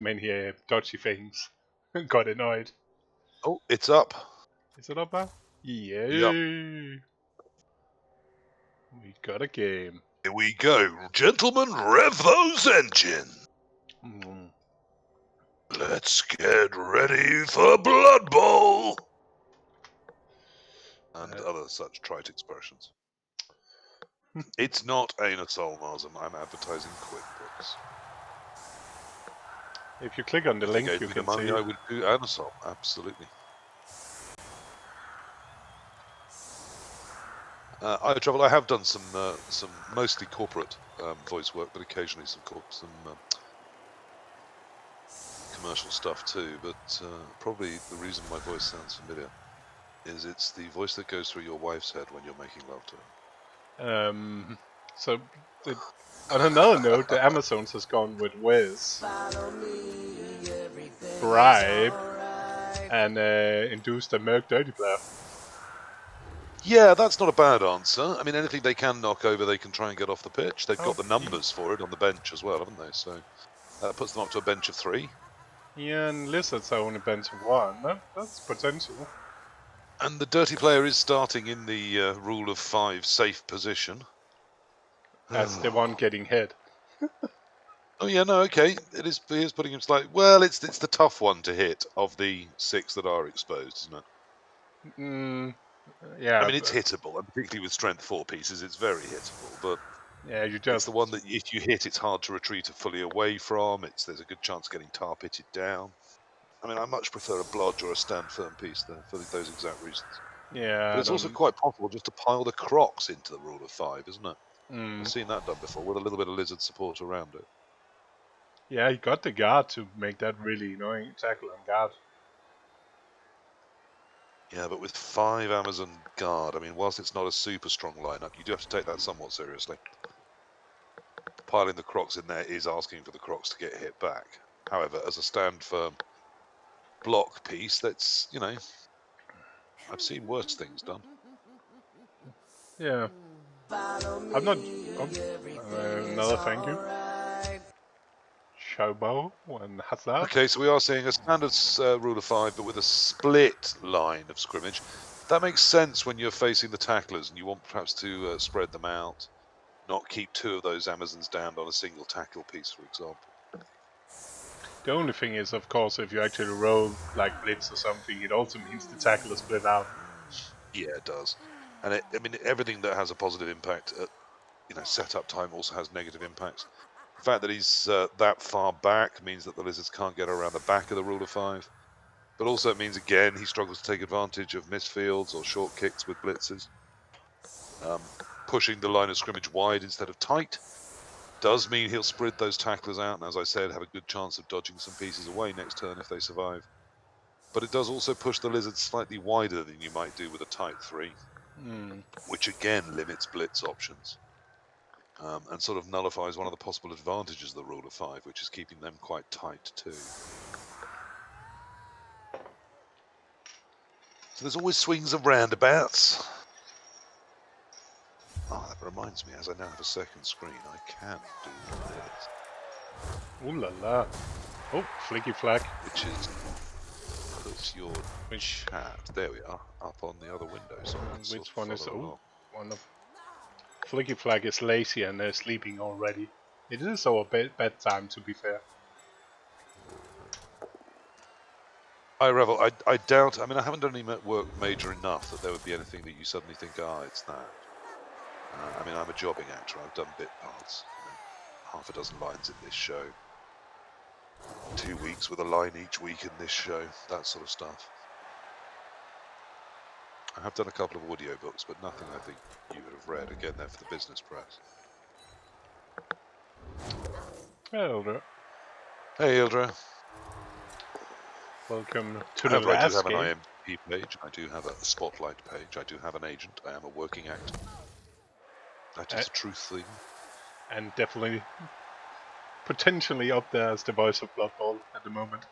many dodgy things. Got annoyed. Oh, it's up. Is it up now? Yeah. Yup. We got a game. Here we go. Gentlemen, rev those engines. Let's get ready for Blood Bowl. And other such trite expressions. It's not Anatol Marsden. I'm advertising QuickBooks. If you click on the link, you can money see. I would do Anatol, absolutely. I have done some mostly corporate voice work, but occasionally some commercial stuff too. But probably the reason my voice sounds familiar is it's the voice that goes through your wife's head when you're making love to her. So, on another note, the Amazons has gone with Wiz, Bribe, and induced a Merc Dirty Player. Yeah, that's not a bad answer. I mean, anything they can knock over, they can try and get off the pitch. They've got the numbers for it on the bench as well, haven't they? So that puts them up to a bench of 3. Yeah, and Lizards are only bench of 1. That's potential. And the Dirty Player is starting in the rule of 5 safe position. As the one getting hit. Oh yeah, no, okay. He is putting him slightly. Well, it's the tough one to hit of the 6 that are exposed, isn't it? Yeah. I mean, it's hittable, and particularly with strength 4 pieces, it's very hittable. But yeah, it's the one that if you hit, it's hard to retreat fully away from. There's a good chance of getting tar pitted down. I mean, I much prefer a blodge or a stand firm piece there for those exact reasons. Yeah. But it's also quite possible just to pile the crocs into the rule of 5, isn't it? I've seen that done before with a little bit of lizard support around it. Yeah, he got the guard to make that really annoying tackle on guard. Yeah, but with 5 Amazon guard, I mean, whilst it's not a super strong lineup, you do have to take that somewhat seriously. Piling the crocs in there is asking for the crocs to get hit back. However, as a stand firm block piece, that's, you know, I've seen worse things done. Yeah. I'm not... another thank you. Showbow and Hazard. Okay, so we are seeing a standard rule of 5, but with a split line of scrimmage. That makes sense when you're facing the tacklers and you want perhaps to spread them out, not keep 2 of those Amazons down on a single tackle piece, for example. The only thing is, of course, if you actually roll like blitz or something, it also means the tackle is split out. Yeah, it does. And I mean, everything that has a positive impact at, you know, setup time also has negative impacts. The fact that he's that far back means that the Lizards can't get around the back of the rule of 5. But also it means, again, he struggles to take advantage of misfields or short kicks with blitzes. Pushing the line of scrimmage wide instead of tight does mean he'll spread those tacklers out, and as I said, have a good chance of dodging some pieces away next turn if they survive. But it does also push the Lizards slightly wider than you might do with a tight 3, which again limits blitz options. And sort of nullifies one of the possible advantages of the rule of 5, which is keeping them quite tight too. So there's always swings and roundabouts. Oh, that reminds me, as I now have a second screen, I can do this. Ooh la la. Oh, flicky flag. Which is put your chat. There we are, up on the other window. So which one is one of flicky flag is lazy and they're sleeping already. It is our bedtime, to be fair. I revel. I doubt. I mean, I haven't done any work major enough that there would be anything that you suddenly think, ah, it's that. I mean, I'm a jobbing actor. I've done bit parts. You know, half a dozen lines in this show. 2 weeks with a line each week in this show. That sort of stuff. I have done a couple of audiobooks, but nothing I think you would have read. Again, they're for the business press. Eldra. Hey, Ildra. Welcome to the last I do have game. an IMDb page. I do have a spotlight page. I do have an agent. I am a working actor. That is a truth thing. And definitely, potentially up there as the voice of Blood Bowl at the moment.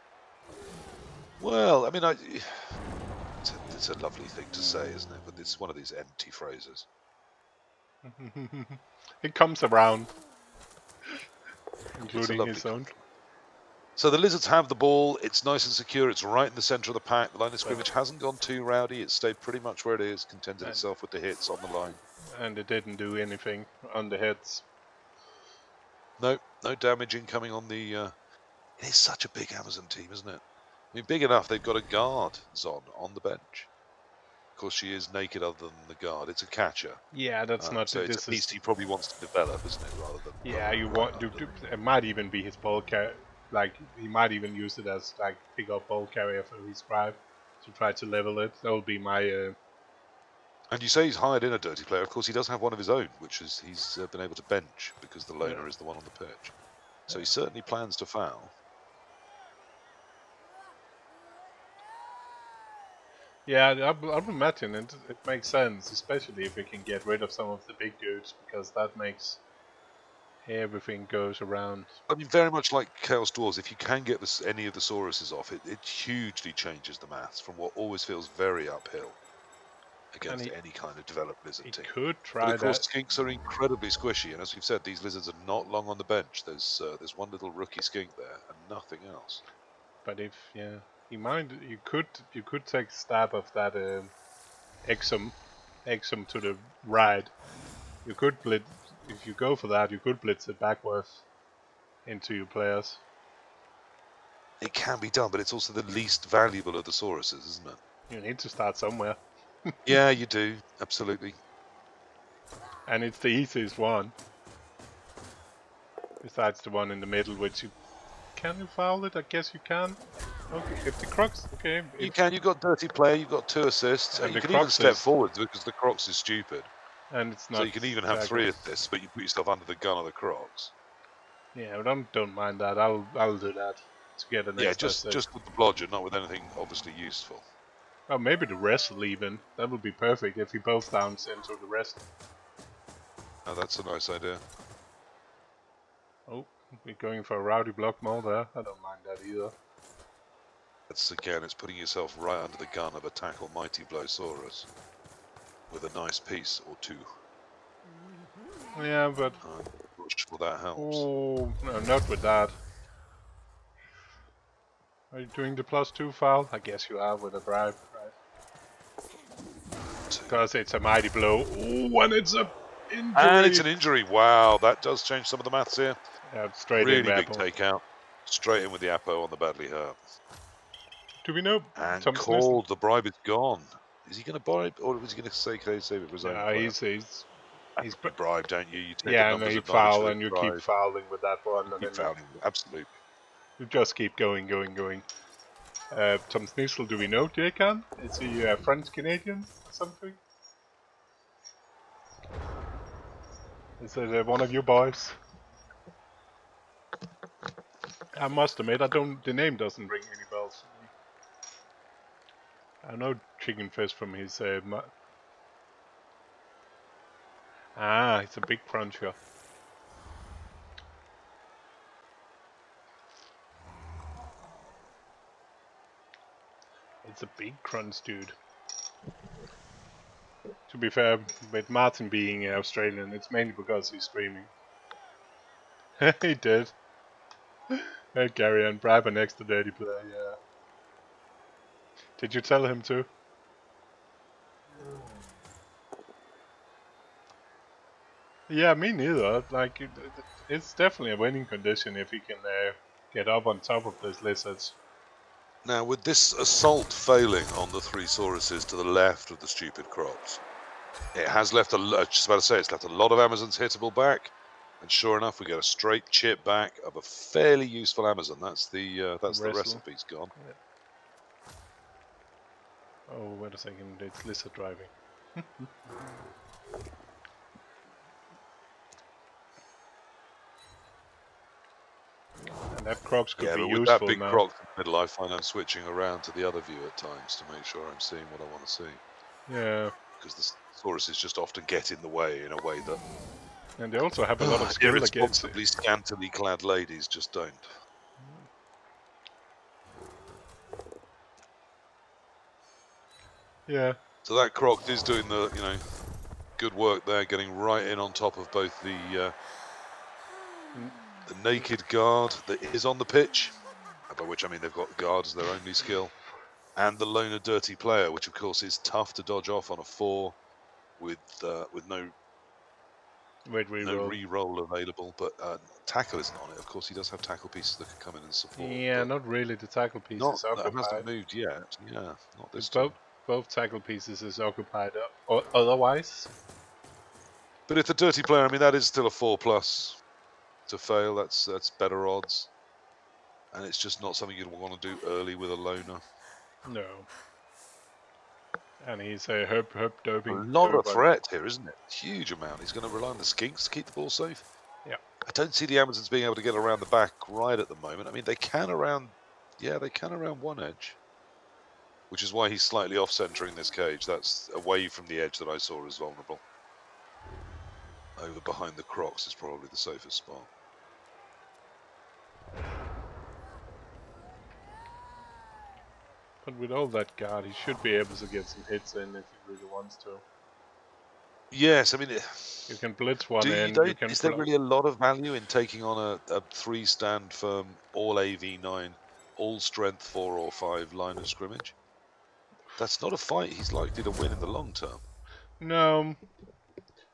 Well, I mean, it's a lovely thing to say, isn't it? But it's one of these empty phrases. It comes around, including his own. So the Lizards have the ball. It's nice and secure. It's right in the centre of the pack. The line of scrimmage hasn't gone too rowdy. It's stayed pretty much where it is, contented itself with the hits on the line. And it didn't do anything on the hits. No damage incoming on the... It is such a big Amazon team, isn't it? I mean, big enough, they've got a guard, Zon, on the bench. Of course, she is naked other than the guard. It's a catcher. Yeah, that's not... So it's a piece he probably wants to develop, isn't it, rather than... Yeah, you want... It might even be his ball carrier. Like, he might even use it as, like, pick-up ball carrier for his drive to try to level it. That would be my... And you say he's hired in a dirty player. Of course, he does have one of his own, which is he's been able to bench because the loner is the one on the pitch. So he certainly plans to foul. Yeah, I've imagine it makes sense, especially if we can get rid of some of the big dudes, because that makes everything goes around. I mean, very much like Chaos Dwarves, if you can get any of the Sauruses off, it hugely changes the maths from what always feels very uphill against any kind of developed lizard team. Could try but of course, that. skinks are incredibly squishy, and as we've said, these lizards are not long on the bench. There's one little rookie skink there, and nothing else. But if you could take a stab of that Exum to the right. You could blitz if you go for that. You could blitz it backwards into your players. It can be done, but it's also the least valuable of the Sauruses, isn't it? You need to start somewhere. Yeah, you do, absolutely. And it's the easiest one. Besides the one in the middle, which can you foul it? I guess you can. Okay, if the Crocs, okay. You can. You've got dirty play. You've got 2 assists, and you can even step forward because the Crocs is stupid. And it's not. So you can even have 3 assists, but you put yourself under the gun of the Crocs. Yeah, don't mind that. I'll do that to get an extra assist. Just with the blodger, not with anything obviously useful. Oh, maybe the wrestle even. That would be perfect if he both downs into the wrestle. Oh, that's a nice idea. Oh, we're going for a rowdy block more there. I don't mind that either. That's again, it's putting yourself right under the gun of a tackle mighty Blosaurus with a nice piece or 2. Yeah, but I'm not sure that helps. Oh no, not with that. Are you doing the +2 foul? I guess you are with a drive, right? Because it's a mighty blow. Oh, and it's a injury. And it's an injury. Wow, that does change some of the maths here. Yeah, straight really in. Really big takeout. Straight in with the Apo on the badly hurt. Do we know? And called. The bribe is gone. Is he going to bribe, or was he going to say, "Can I save it for his own player?" He's bribe, don't you? You take yeah, the numbers you of foul and you keep fouling with that one. You keep fouling, absolutely. You just keep going. Tom Snizzle, do we know JCan? Is he French Canadian or something? Is it one of you boys? I must admit, the name doesn't ring any bells for me. I know Chickenfish from his it's a big cruncher. It's a big crunch, dude. To be fair, with Martin being Australian, it's mainly because he's streaming. He did. Hey, Gary, and bribe an extra dirty play, yeah. Did you tell him to? Yeah, me neither. Like, it's definitely a winning condition if he can get up on top of those lizards. Now, with this assault failing on the 3 Sauruses to the left of the stupid Crocs, it has left just about to say, it's left a lot of Amazons hittable back, and sure enough, we get a straight chip back of a fairly useful Amazon. That's the recipe's gone. Yeah. Oh, wait a second, it's lizard driving. And that Crocs could be useful now. With that big Croc in the middle, I find I'm switching around to the other view at times to make sure I'm seeing what I want to see. Yeah. Because the Sauruses just often get in the way in a way that... And they also have a lot of skill against irresponsibly scantily clad ladies just don't. Yeah. So that Croc is doing the, good work there, getting right in on top of both the naked guard that is on the pitch by which I mean they've got guard as their only skill, and the loner dirty player, which of course is tough to dodge off on a 4 with no re-roll available, but tackle isn't on it. Of course, he does have tackle pieces that can come in and support. Yeah, not really. The tackle piece is That hasn't occupied. moved yet. Yeah, not this time. Both tackle pieces is occupied. Or otherwise. But if the dirty player, I mean, that is still a 4+ to fail. That's better odds, and it's just not something you'd want to do early with a loner. No. And he's a herb doping. A lot of threat here, isn't it? Huge amount. He's going to rely on the skinks to keep the ball safe. Yeah. I don't see the Amazons being able to get around the back right at the moment. I mean, they can around one edge, which is why he's slightly off-centering this cage. That's away from the edge that I saw as vulnerable. Over behind the crocs is probably the safest spot. But with all that guard, he should be able to get some hits in if he really wants to. Yes, I mean, you can blitz one in. Is there really a lot of value in taking on a 3 stand firm, all AV9, all strength 4 or 5 line of scrimmage? That's not a fight he's likely to win in the long term. No,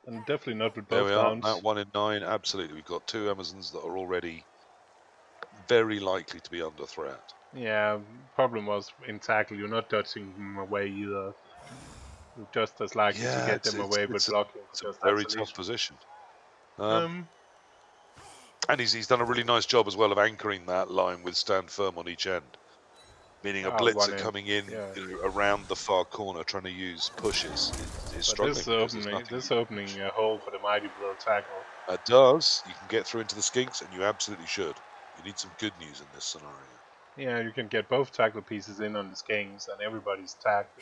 and definitely not with both rounds. That 1 in 9, absolutely. We've got 2 Amazons that are already very likely to be under threat. Yeah, problem was in tackle, you're not dodging them away either. You're just as likely to get them away with blocking. It's a very tough position. Um, and he's done a really nice job as well of anchoring that line with stand firm on each end. Meaning a blitzer coming in around the far corner trying to use pushes is struggling. This opening a hole for the mighty blow tackle. It does. You can get through into the skinks, and you absolutely should. You need some good news in this scenario. Yeah, you can get both tackle pieces in on the skinks, and everybody's tacked.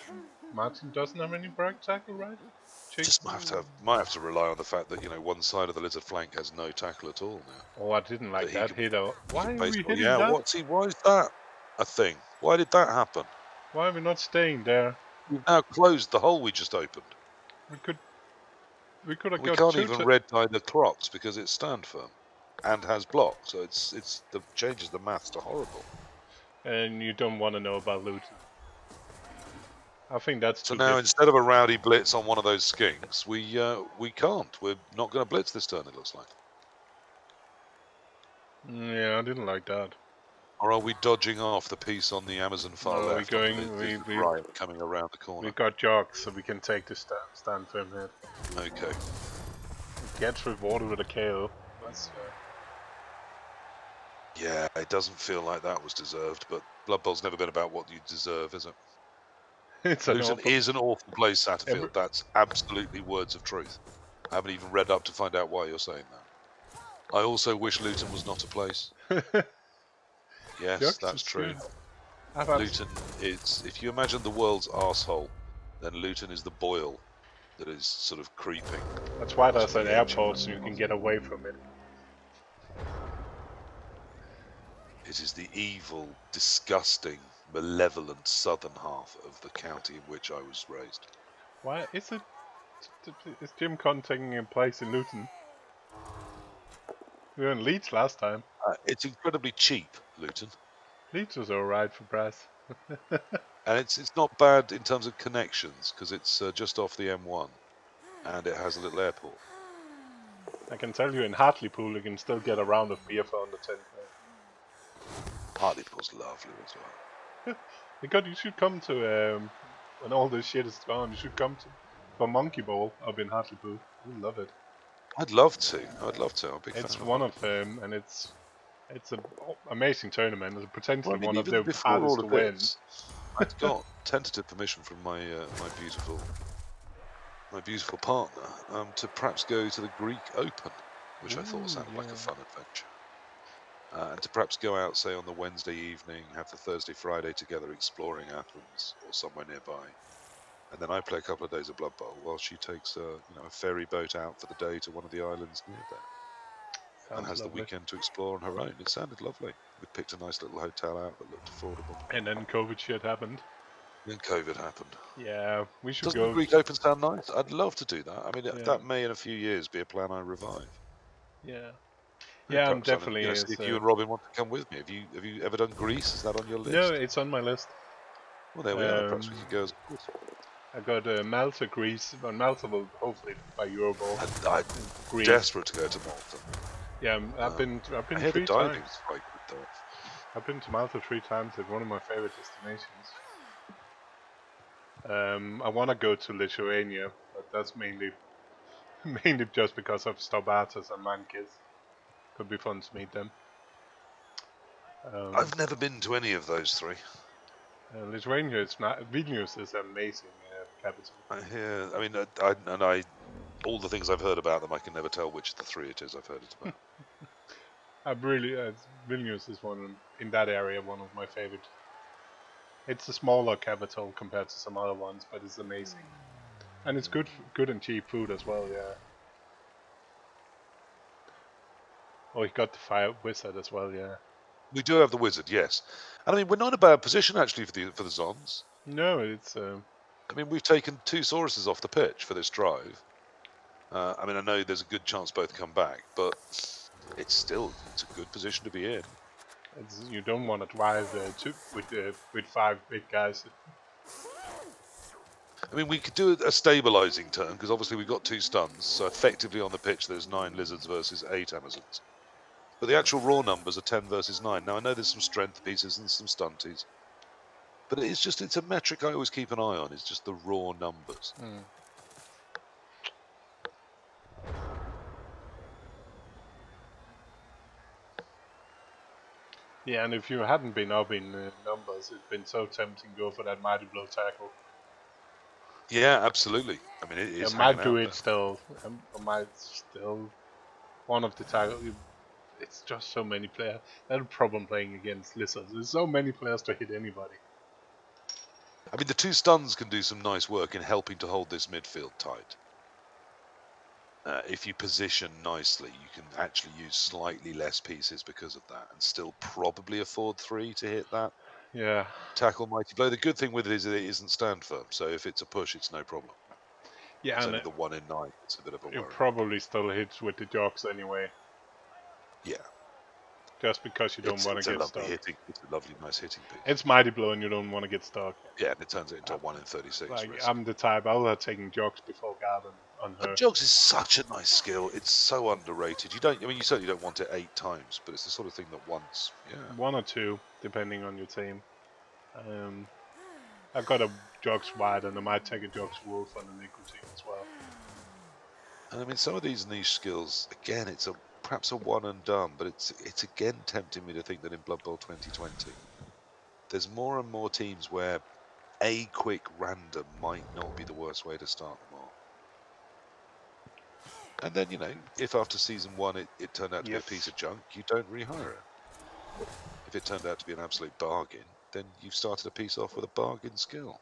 Martin doesn't have any break tackle, right? Just might have to rely on the fact that one side of the lizard flank has no tackle at all now. Oh, I didn't like that hit. Why are we hitting that? Why is that a thing? Why did that happen? Why are we not staying there? We've now closed the hole we just opened. We could have. We can't even red dye the crocs because it's stand firm and has block, so it changes the maths to horrible. And you don't want to know about Luton. I think that's so now instead of a rowdy blitz on one of those skinks, we can't. We're not going to blitz this turn. It looks like. Yeah, I didn't like that. Or are we dodging off the piece on the Amazon far left? Right, coming around the corner. We've got jogs, so we can take the stand firm hit. Okay. It gets rewarded with a KO. That's yeah, it doesn't feel like that was deserved, but Blood Bowl's never been about what you deserve, is it? Luton is an awful place, Satterfield. That's absolutely words of truth. I haven't even read up to find out why you're saying that. I also wish Luton was not a place. Yes, that's true. Luton is, if you imagine the world's arsehole, then Luton is the boil that is sort of creeping. That's why there's an airport, so you can get away from it. It is the evil, disgusting, malevolent southern half of the county in which I was raised. Why is it? Is JCan taking place in Luton? We were in Leeds last time. It's incredibly cheap, Luton. Leeds was alright for brass. And it's not bad in terms of connections, because it's just off the M1, and it has a little airport. I can tell you in Hartlepool you can still get a round of beer for under 10. Hartlepool's lovely as well. God, you should come to, when all this shit is gone, you should come to for Monkey Bowl up in Hartlepool. You love it. I'd love to. I'm a big fan. It's one of them, and it's an amazing tournament. It's potentially one of the hardest to win. I've got tentative permission from my my beautiful partner to perhaps go to the Greek Open, which I thought sounded like a fun adventure. And to perhaps go out, say, on the Wednesday evening, have the Thursday, Friday together exploring Athens or somewhere nearby. And then I play a couple of days of Blood Bowl while she takes a ferry boat out for the day to one of the islands near there. And has the weekend to explore on her own. It sounded lovely. We picked a nice little hotel out that looked affordable. And then COVID shit happened. Then COVID happened. Yeah, we should go. Doesn't the Greek Open sound nice? I'd love to do that. I mean, that may in a few years be a plan I revive. Yeah. Yeah, I'm Perhaps I definitely see is. if you and Robin want to come with me. Have you ever done Greece? Is that on your No, list? it's on my list. Well, there we are. Perhaps we could go as a group. I got Malta, Greece, but Malta will hopefully by Euroball. I'm Greece. desperate to go to Malta. Yeah, I've been I hear the 3 diving's times. quite good though. I've been to Malta 3 times. It's one of my favorite destinations. I want to go to Lithuania, but that's mainly just because of Staubatas and Mankis. Could be fun to meet them. I've never been to any of those three. Lithuania, it's not. Vilnius is an amazing capital. I hear. I mean, all the things I've heard about them, I can never tell which of the three it is I've heard it about. Vilnius is in that area one of my favorite. It's a smaller capital compared to some other ones, but it's amazing, and it's good and cheap food as well. Yeah. Oh, he got the fire wizard as well. Yeah. We do have the wizard, yes. And I mean, we're not in a bad position actually for the Zons. No, it's. I mean, we've taken 2 Sauruses off the pitch for this drive. I mean, I know there's a good chance both come back, but it's a good position to be in. You don't want to drive with 5 big guys. I mean, we could do a stabilising turn because obviously we've got 2 stuns, so effectively on the pitch there's 9 lizards versus 8 Amazons. But the actual raw numbers are 10 versus 9. Now I know there's some strength pieces and some stunties, but it's a metric I always keep an eye on. It's just the raw numbers. Yeah, and if you hadn't been up in numbers, it'd been so tempting to go for that mighty blow tackle. Yeah, absolutely. I mean, it is. I might do it still. I might still. One of the tackle. It's just so many players. That's a problem playing against lizards. There's so many players to hit anybody. I mean, the 2 stuns can do some nice work in helping to hold this midfield tight. If you position nicely, you can actually use slightly less pieces because of that, and still probably afford 3 to hit that. Yeah. Tackle mighty blow. The good thing with it is that it isn't stand firm, so if it's a push, it's no problem. Yeah, it's and only the 1 in 9. It's a bit of a worry. It probably still hits with the jogs anyway. Yeah. Just because you don't want to get stuck. It's a lovely, nice hitting piece. It's mighty blow and you don't want to get stuck. Yeah, and it turns it into a 1 in 36. Like, risk. I'm the type, I'll have taken jogs before Garden on her. But jogs is such a nice skill. It's so underrated. You certainly don't want it 8 times, but it's the sort of thing that once, yeah. 1 or 2, depending on your team. I've got a jogs wide and I might take a jogs wolf on the liquid team as well. And I mean, some of these niche skills, again, it's perhaps a one and done, but it's again tempting me to think that in Blood Bowl 2020, there's more and more teams where a quick random might not be the worst way to start them off. And then, if after season 1 it turned out to be a piece of junk, you don't rehire it. If it turned out to be an absolute bargain, then you've started a piece off with a bargain skill.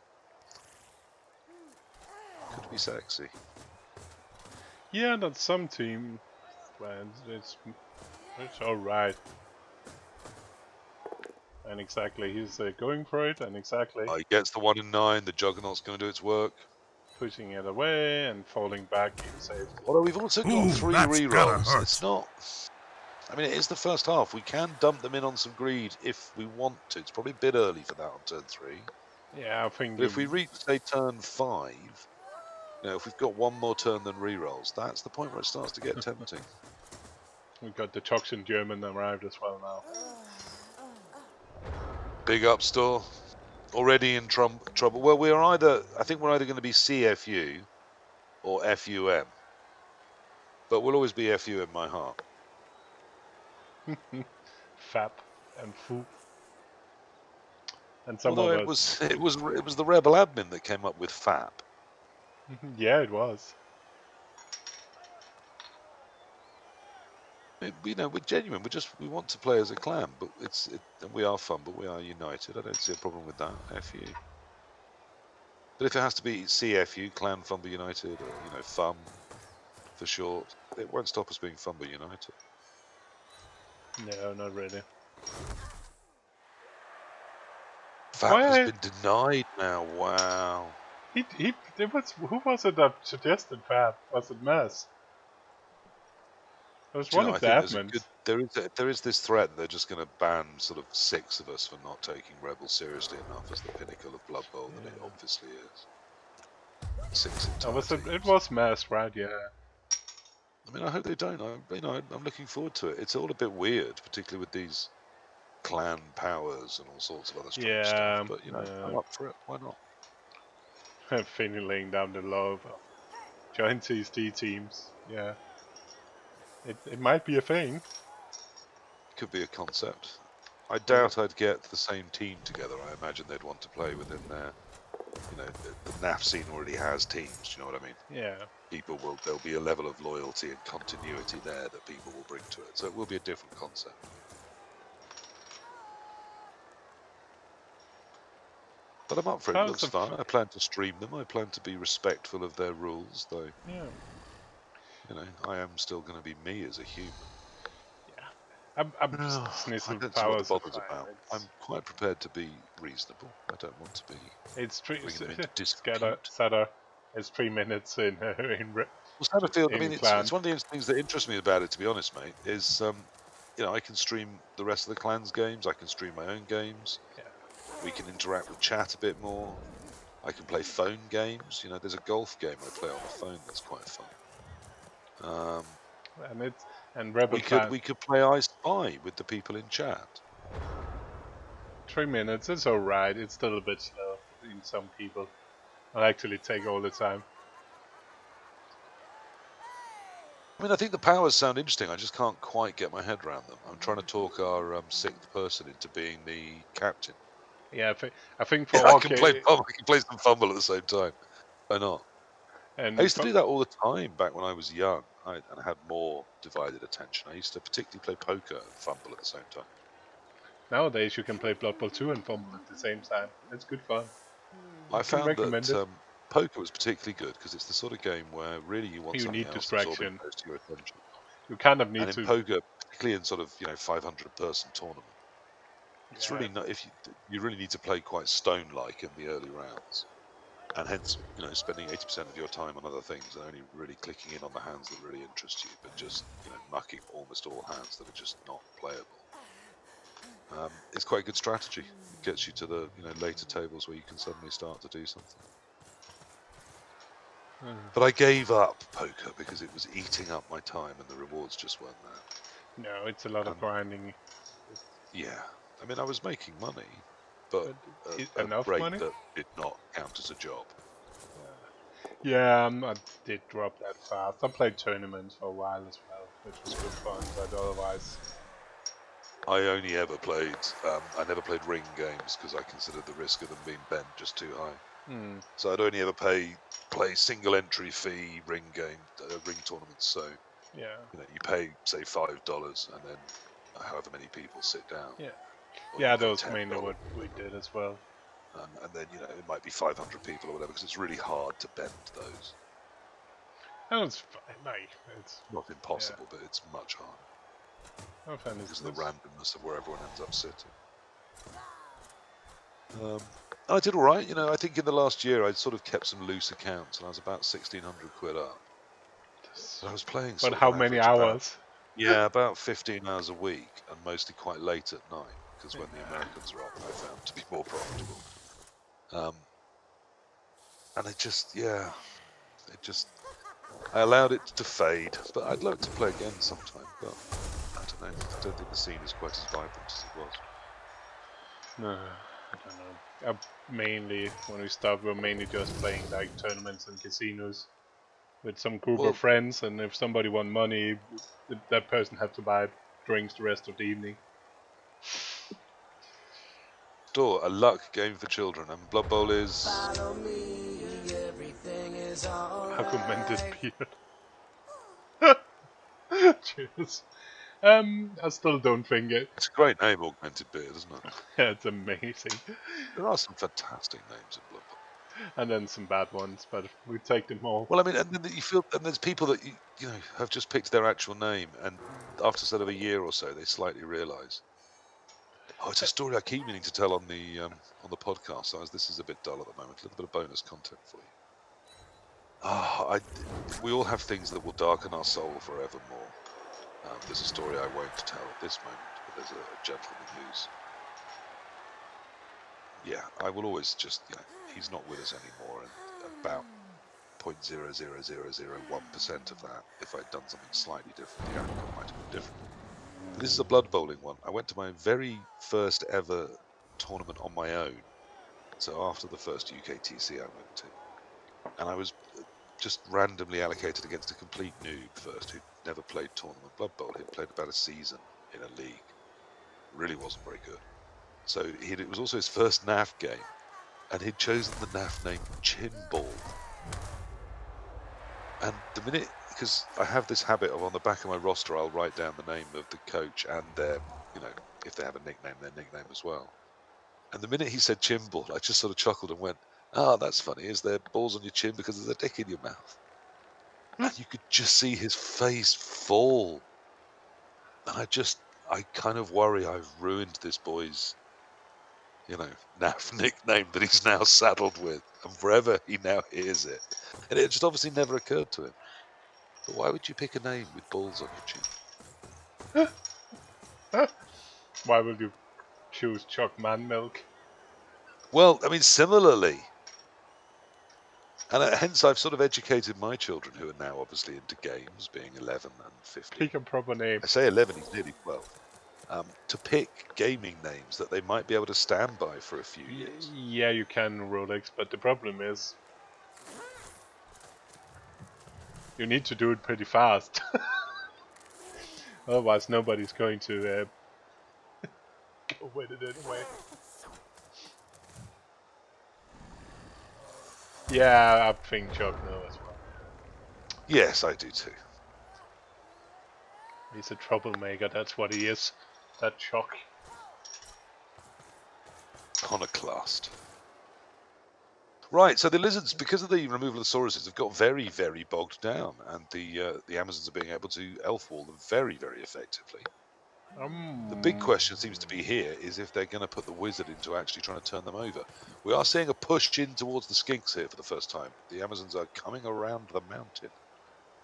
Could be sexy. Yeah, that's some team. It's alright. And exactly, he's going for it, and exactly. He gets the 1 in 9, the Juggernaut's going to do its work. Pushing it away and falling back in safety. Although we've also got 3 rerolls. It's not... I mean, it is the first half. We can dump them in on some greed if we want to. It's probably a bit early for that on turn 3. Yeah, I think... But if we reach, say, turn 5, if we've got 1 more turn than rerolls, that's the point where it starts to get tempting. We've got the Toxin German arrived as well now. Big up store. Already in trouble. Well, I think we're either going to be CFU or FUM. But we'll always be FU in my heart. Fap and Foo. And Although it was the rebel admin that came up with FAP. Yeah, it was. We're genuine. We want to play as a clan, but we are fun, but we are united. I don't see a problem with that. FU. But if it has to be CFU, Clan Fun but United, or FUM for short, it won't stop us being Fun but United. No, not really. FAP has been denied now. Wow. Who was it that suggested FAP? Was it Mess? was Do you one know, of I the think there's a good admins. there is this threat that they're just going to ban sort of 6 of us for not taking Rebel seriously enough as the pinnacle of Blood Bowl that it Yeah. obviously is. 6 It entire teams. it was mass, right? Yeah. I mean, I hope they don't. I'm looking forward to it. It's all a bit weird, particularly with these clan powers and all sorts of other strange stuff. But I'm up for it. Why not? I'm Finny laying down the law of joint CSD teams. Yeah. It might be a thing. Could be a concept. I doubt I'd get the same team together. I imagine they'd want to play within their, the NAF scene already has teams. Do you know what I mean? Yeah. There'll be a level of loyalty and continuity there that people will bring to it. So it will be a different concept. But I'm up for it. It looks fun. I plan to stream them. I plan to be respectful of their rules, though. Yeah. I am still going to be me as a human. Yeah. I'm I Snizzle don't see what the powers bother's about. I'm quite prepared to be reasonable. I don't want to be It's bringing them into Scatter, disrepute. Satter. It's 3 minutes in Well, Satterfield, I mean, it's clan. one of the things that interests me about it, to be honest, mate, is I can stream the rest of the clans' games. I can stream my own games. Yeah. We can interact with chat a bit more. I can play phone games. There's a golf game I play on the phone that's quite fun. And Rebel we could play I Spy with the people in chat. 3 minutes is alright. It's still a bit slow in some people. I'll actually take all the time. I mean, I think the powers sound interesting. I just can't quite get my head around them. I'm trying to talk our 6th person into being the captain. Yeah, I think for I can play some Fumble at the same time. Why not? And I used to do that all the time back when I was young and had more divided attention. I used to particularly play poker and Fumble at the same time. Nowadays you can play Blood Bowl 2 and Fumble at the same time. It's good fun. I found that poker was particularly good because it's the sort of game where really you want something else absorbing most of your attention. You kind of need and in poker, particularly in sort of 500-person tournament, it's really not. If you really need to play quite stone-like in the early rounds, and hence spending 80% of your time on other things and only really clicking in on the hands that really interest you, but just mucking almost all hands that are just not playable. It's quite a good strategy. It gets you to the later tables where you can suddenly start to do something. But I gave up poker because it was eating up my time and the rewards just weren't there. No, it's a lot of grinding. Yeah, I mean I was making money, but enough rate money that did not count as a job. Yeah, I did drop that fast. I played tournaments for a while as well, which was good fun, but otherwise. I only ever played. I never played ring games because I considered the risk of them being bent just too high. So I'd only ever play single entry fee ring tournaments. So yeah, you pay say $5 and then however many people sit down. Yeah, that was mainly what we did as well. And then it might be 500 people or whatever because it's really hard to bend those. No, it's not impossible, but it's much harder. Because of the randomness of where everyone ends up sitting. I did all right. I think in the last year I sort of kept some loose accounts, and I was about 1,600 quid up. But I was playing. But how many hours? About 15 hours a week, and mostly quite late at night, because when the Americans are up, I found to be more profitable. And I allowed it to fade. But I'd like to play again sometime. But I don't know. I don't think the scene is quite as vibrant as it was. No, I don't know. Mainly, when we stopped, we're mainly just playing like tournaments and casinos with some group of friends, and if somebody won money, that person had to buy drinks the rest of the evening. A luck game for children, and Blood Bowl is... Augmented beard. Cheers. I still don't think it. It's a great name, Augmented Beard, isn't it? Yeah, it's amazing. There are some fantastic names in Blood Bowl. And then some bad ones, but we take them all. Well, I mean, and then you feel, and there's people that have just picked their actual name, and after sort of a year or so, they slightly realise, oh, it's a story I keep meaning to tell on the podcast. So this is a bit dull at the moment. A little bit of bonus content for you. We all have things that will darken our soul forevermore. There's a story I won't tell at this moment, but there's a gentleman who's, yeah, I will always just, he's not with us anymore, and about 0.00001% of that, if I'd done something slightly different, the outcome might have been different. But this is a blood bowling one. I went to my very first ever tournament on my own. So after the first UKTC I went to, and I was just randomly allocated against a complete noob first who'd never played tournament Blood Bowl. He'd played about a season in a league. Really wasn't very good. So it was also his first NAF game, and he'd chosen the NAF name Chinball. And the minute, because I have this habit of on the back of my roster, I'll write down the name of the coach and their, if they have a nickname, their nickname as well. And the minute he said Chinball, I just sort of chuckled and went, "Ah, that's funny. Is there balls on your chin because there's a dick in your mouth?" And you could just see his face fall. And I kind of worry I've ruined this boy's, NAF nickname that he's now saddled with. And forever he now hears it. And it just obviously never occurred to him. But why would you pick a name with balls on your chin? Why will you choose Chuck Man Milk? Well, I mean, similarly. And hence I've sort of educated my children, who are now obviously into games, being 11 and 15. Pick a proper name. I say 11, he's nearly 12. To pick gaming names that they might be able to stand by for a few years. Yeah, you can Rolex, but the problem is you need to do it pretty fast. Otherwise, nobody's going to go with it anyway. Yeah, I think Chuck knows as well. Yes, I do too. He's a troublemaker, that's what he is. That Chuck. Iconoclast. Right, so the lizards, because of the removal of the sauruses, have got very, very bogged down, and the Amazons are being able to elf wall them very, very effectively. The big question seems to be here is if they're going to put the wizard into actually trying to turn them over. We are seeing a push in towards the skinks here for the first time. The Amazons are coming around the mountain.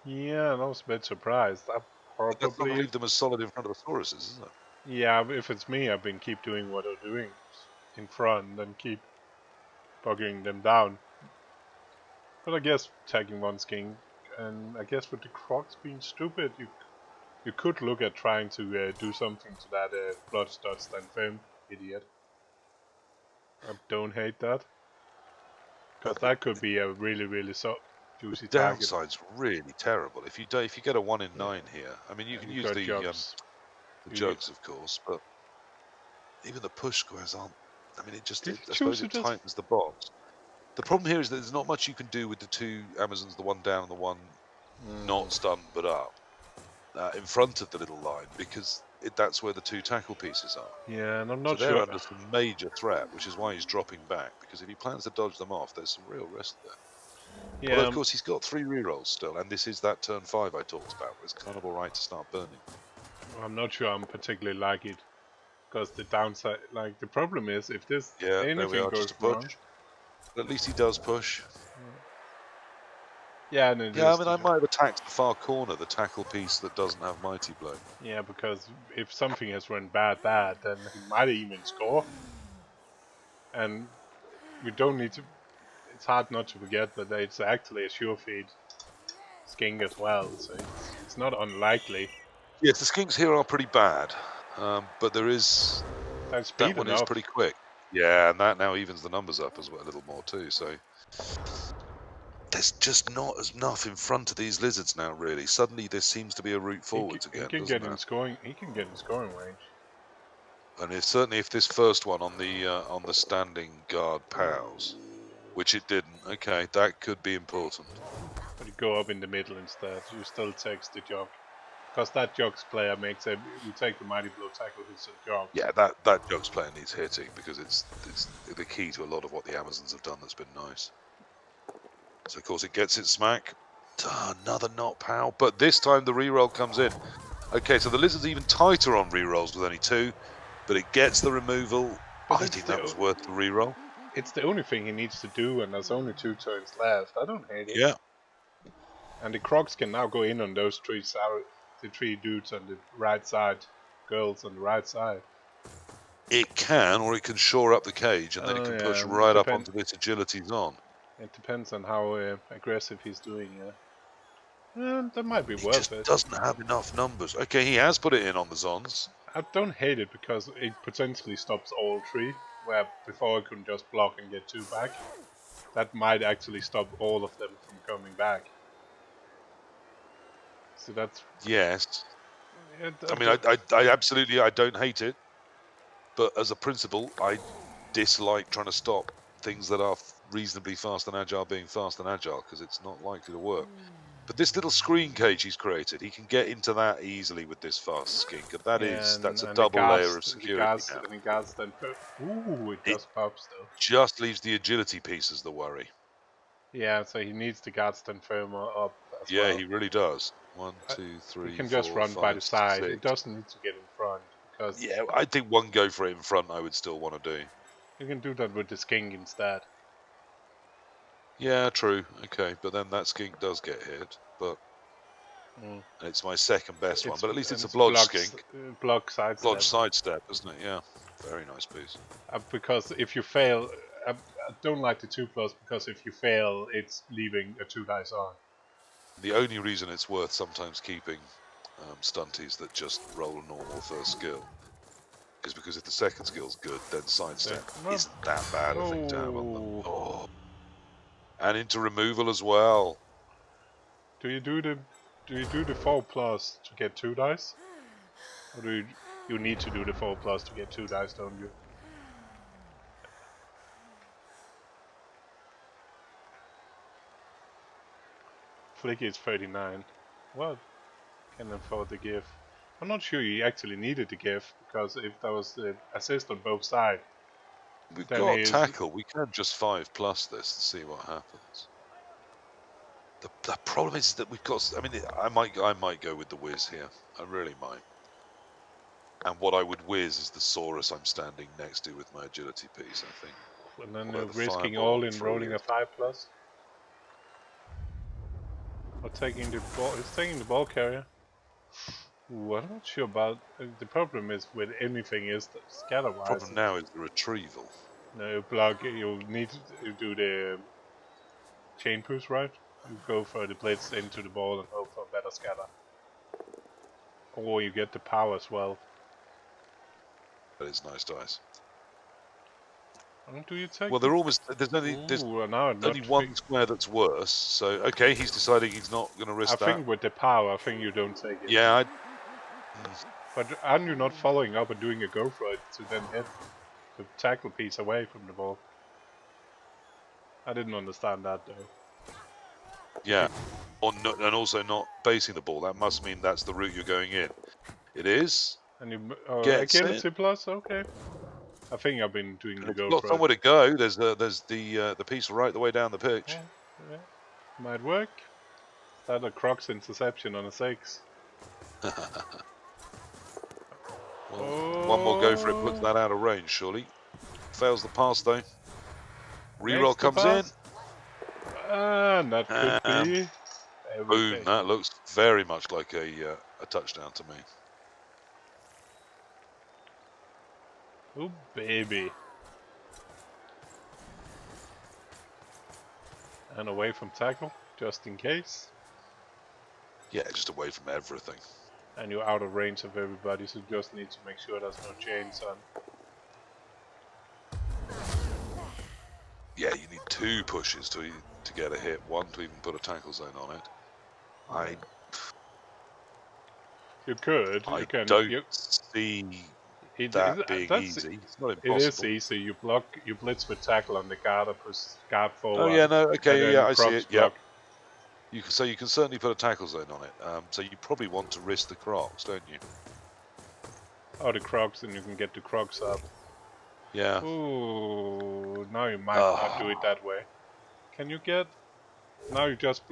Yeah, I was a bit surprised. I probably... That's not going to leave them as solid in front of the sauruses, isn't it? Yeah, if it's me, I've been keep doing what I'm doing in front and keep bogging them down. But I guess tagging one skink, and I guess with the crocs being stupid, you could look at trying to do something to that bloodstuds and film idiot. I don't hate that, because that could be a really, really juicy the target. downside's really terrible. If you get a 1 in 9 here, I mean you can use the jugs, of course, but even the push squares aren't. I mean, I suppose it tightens the box. The problem here is that there's not much you can do with the two Amazons, the one down and the one not stunned but up, in front of the little line, because that's where the two tackle pieces are. Yeah, and I'm not so sure. They're under some major threat, which is why he's dropping back, because if he plans to dodge them off, there's some real risk there. Yeah. Although, of course, he's got 3 rerolls still, and this is that turn 5 I talked about, where it's kind of alright to start burning. I'm not sure I'm particularly like it, because the downside, like, the problem is, if this anything goes wrong... At least he does push. Yeah, and I mean, I might have attacked the far corner, the tackle piece that doesn't have Mighty Blow. Yeah, because if something has run bad, then he might even score. And we don't need to... It's hard not to forget that it's actually a sure feed skink as well, so it's not unlikely. Yes, the skinks here are pretty bad, but there is... That one is pretty quick. Yeah, and that now evens the numbers up as well a little more too, so... There's just not enough in front of these lizards now, really. Suddenly there seems to be a route forwards again, he can get in scoring range. And certainly if this first one on the standing guard pals, which it didn't, okay, that could be important. But you go up in the middle instead, you still takes the jog. Because that jogs player makes you take the Mighty Blow tackle, hits a jog. Yeah, that jogs player needs hitting, because it's the key to a lot of what the Amazons have done that's been nice. So of course it gets its smack. Another not pal, but this time the reroll comes in. Okay, so the lizard's even tighter on rerolls with only 2, but it gets the removal. But I think that was worth the reroll. It's the only thing he needs to do, and there's only 2 turns left. I don't hate it. Yeah. And the crocs can now go in on those 3 the 3 dudes on the right side, girls on the right side. It can, or it can shore up the cage, and then it can push right up onto this agility zone. It depends on how aggressive he's doing. That might be He worth just it. doesn't have enough numbers. Okay, he has put it in on the zones. I don't hate it because it potentially stops all 3, where before I couldn't just block and get 2 back. That might actually stop all of them from coming back. So that's... Yes. Yeah, I mean, I absolutely, I don't hate it. But as a principle, I dislike trying to stop things that are reasonably fast and agile being fast and agile, because it's not likely to work. But this little screen cage he's created, he can get into that easily with this fast skink, and that's a double layer of security now. And he guards then... Ooh, it just pops though. Just leaves the agility piece as the worry. Yeah, so he needs the guard stand firmer up as yeah, well. he really does. 1, 2, 3, He can 4, just run 5, by the side. 6. It doesn't need to get in front. Because yeah, I think one go for it in front I would still want to do. You can do that with the skink instead. Yeah, true. Okay, but then that skink does get hit. But it's my second best one. But at least it's a blodge skink. Block sidestep. Blodge sidestep, isn't it? Yeah. Very nice piece. Because if you fail, I don't like the 2+ because if you fail, it's leaving a 2 dice on. The only reason it's worth sometimes keeping stunties that just roll a normal first skill is because if the second skill's good, then sidestep isn't that bad a thing to have on them. Oh. And into removal as well. Do you do the 4+ to get 2 dice? Or do you need to do the 4+ to get 2 dice, don't you? Flicky is 39. Well, can afford the give. I'm not sure you actually needed the give, because if there was the assist on both sides. We've got tackle, we can just 5+ this and see what happens. The problem is that we've got, I mean, I might go with the whiz here. I really might. And what I would whiz is the Saurus I'm standing next to with my agility piece, I think. And then risking all in rolling a 5+. Or taking the ball, it's taking the ball carrier. Ooh, I'm not sure about, the problem is with anything is that scatter-wise. The problem now is the retrieval. No, block, you'll need to do the chain push, right? You go for the blitz into the ball and hope for a better scatter. Or you get the power as well. That is nice dice. Do you take? Well, they're almost. There's only one square that's worse. So okay, he's deciding he's not going to risk that. I think with the power, I think you don't take it. Yeah. But aren't you not following up and doing a go for it to then hit the tackle piece away from the ball? I didn't understand that though. Yeah, and also not basing the ball. That must mean that's the route you're going in. It is. And you agility plus, okay. I think I've been doing the go for it. Got somewhere to go. There's the piece right the way down the pitch. Yeah. Might work. Is that a Crocs interception on a 6? Well, one more go for it puts that out of range, surely. Fails the pass though. Reroll comes in. And that could be. Boom! That looks very much like a touchdown to me. Oh baby. And away from tackle, just in case. Yeah, just away from everything. And you're out of range of everybody, so you just need to make sure there's no chains on. Yeah, you need 2 pushes to get a hit, 1 to even put a tackle zone on it. You could. I don't see that being easy. It's not impossible. It is easy. You blitz with tackle on the guard, or push guard forward. Oh yeah, no, okay, yeah, I see it. Yeah. So you can certainly put a tackle zone on it. So you probably want to risk the Crocs, don't you? Oh, the Crocs, and you can get the Crocs up. Yeah. Ooh, now you might not do it that way. Can you get? Now you just.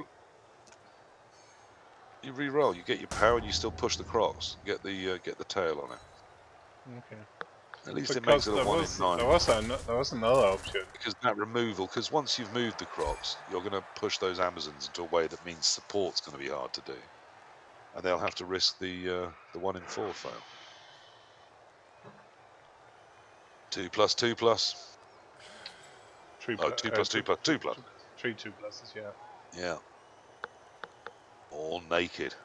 You re-roll. You get your power, and you still push the Crocs. Get the tail on it. Okay. At least it makes it a 1 in 9. There was another option. Because that removal, because once you've moved the Crocs, you're going to push those Amazons into a way that means support's going to be hard to do. and they'll have to risk the 1 in 4 fail. 2 plus 2 plus. 3 Oh, 2 plus 2 plus 2 plus. 3 2 pluses, yeah. Yeah. All naked.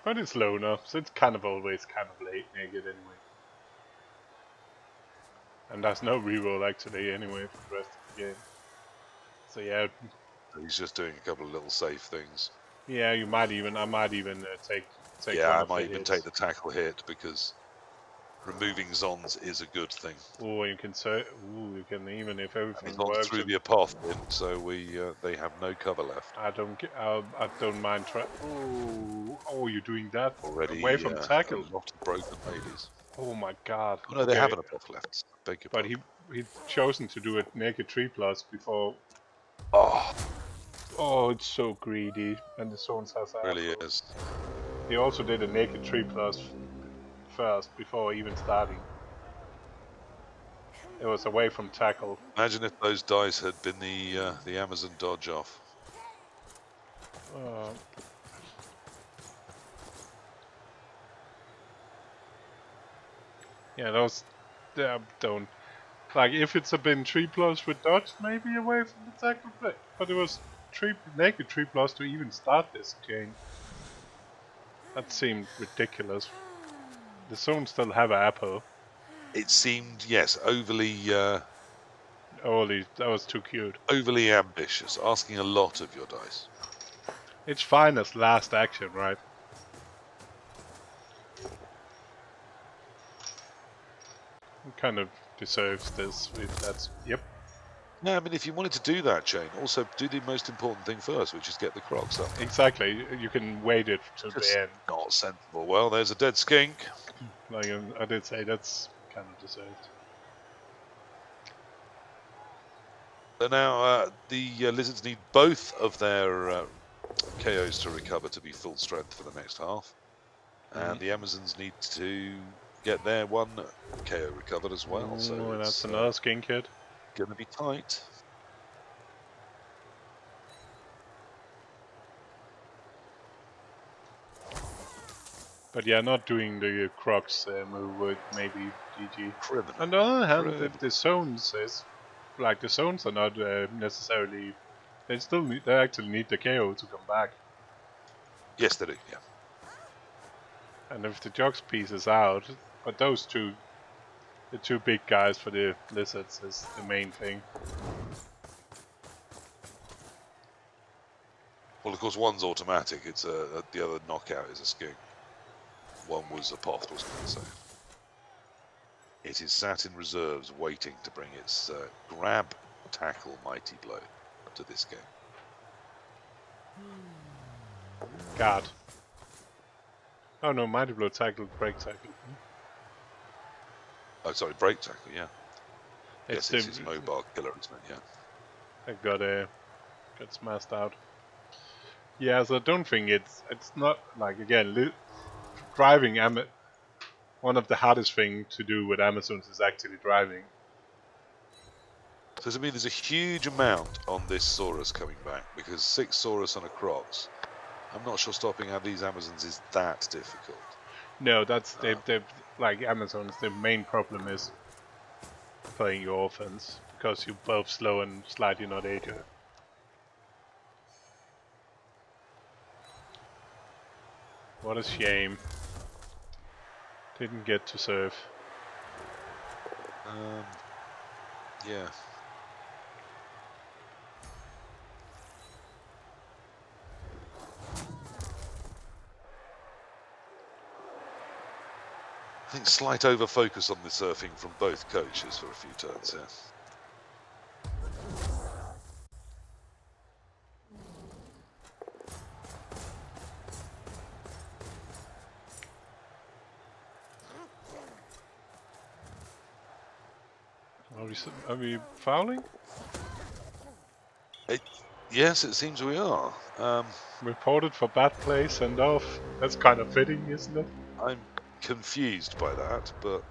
But it's low enough, so it's kind of always kind of late naked anyway. And there's no reroll actually anyway for the rest of the game. So yeah. He's just doing a couple of little safe things. Yeah, I might even take Yeah, one I of might the even hits. take the tackle hit because removing Zons is a good thing. Oh, you can say, you can even if everything And he's on works. through the apoth, so they have no cover left. I don't mind try. Oh, you're doing that Already away from tackle. a lot of broken ladies. Oh my god. Oh no, they have an apoth left. Beg your But pardon. he's chosen to do it naked 3+ before. Oh, it's so greedy, and the zones has that. Really is. He also did a naked 3+ first before even starting. It was away from tackle. Imagine if those dice had been the Amazon dodge off. Yeah, those don't. Like, if it's been 3+ with dodge, maybe away from the tackle play. But it was naked 3+ to even start this game. That seemed ridiculous. The zone still have an apple. It seemed, yes, overly. Holy, that was too cute. Overly ambitious, asking a lot of your dice. It's fine as last action, right? It kind of deserves this. If that's yep. No, I mean, if you wanted to do that, Jane, also do the most important thing first, which is get the crocs up. Exactly. You can wait it to the end. Not sensible. Well, there's a dead skink. Like I did say, that's kind of deserved. So now the lizards need both of their KOs to recover to be full strength for the next half, and the Amazons need to get their 1 KO recovered as well. So that's another skink hit. Gonna be tight. But yeah, not doing the Crocs move would maybe GG. Criminal. On the other hand, the zones is like the zones are not necessarily. They actually need the KO to come back. Yes, they do. Yeah. And if the Jogs piece is out, but those two, the 2 big guys for the lizards is the main thing. Well, of course, one's automatic. It's the other knockout is a skink. One was a poth, wasn't it? So it is sat in reserves, waiting to bring its grab, tackle, mighty blow to this game. God. Oh no, mighty blow, tackle, break tackle. Oh, sorry, break tackle. Yeah. It's Yes, it's mobile killer, isn't it? Yeah. It got smashed out. Yeah, so I don't think it's not like again driving. One of the hardest things to do with Amazons is actually driving. So to me, there's a huge amount on this Saurus coming back because 6 Saurus on a Crocs. I'm not sure stopping out these Amazons is that difficult. No, that's they like Amazons. The main problem is playing your offense because you're both slow and slightly not agile. What a shame. Didn't get to serve. Yeah. I think slight over-focus on the surfing from both coaches for a few turns here. Are we fouling? Yes, it seems we are. Reported for bad play, send off. That's kind of fitting, isn't it? I'm confused by that, but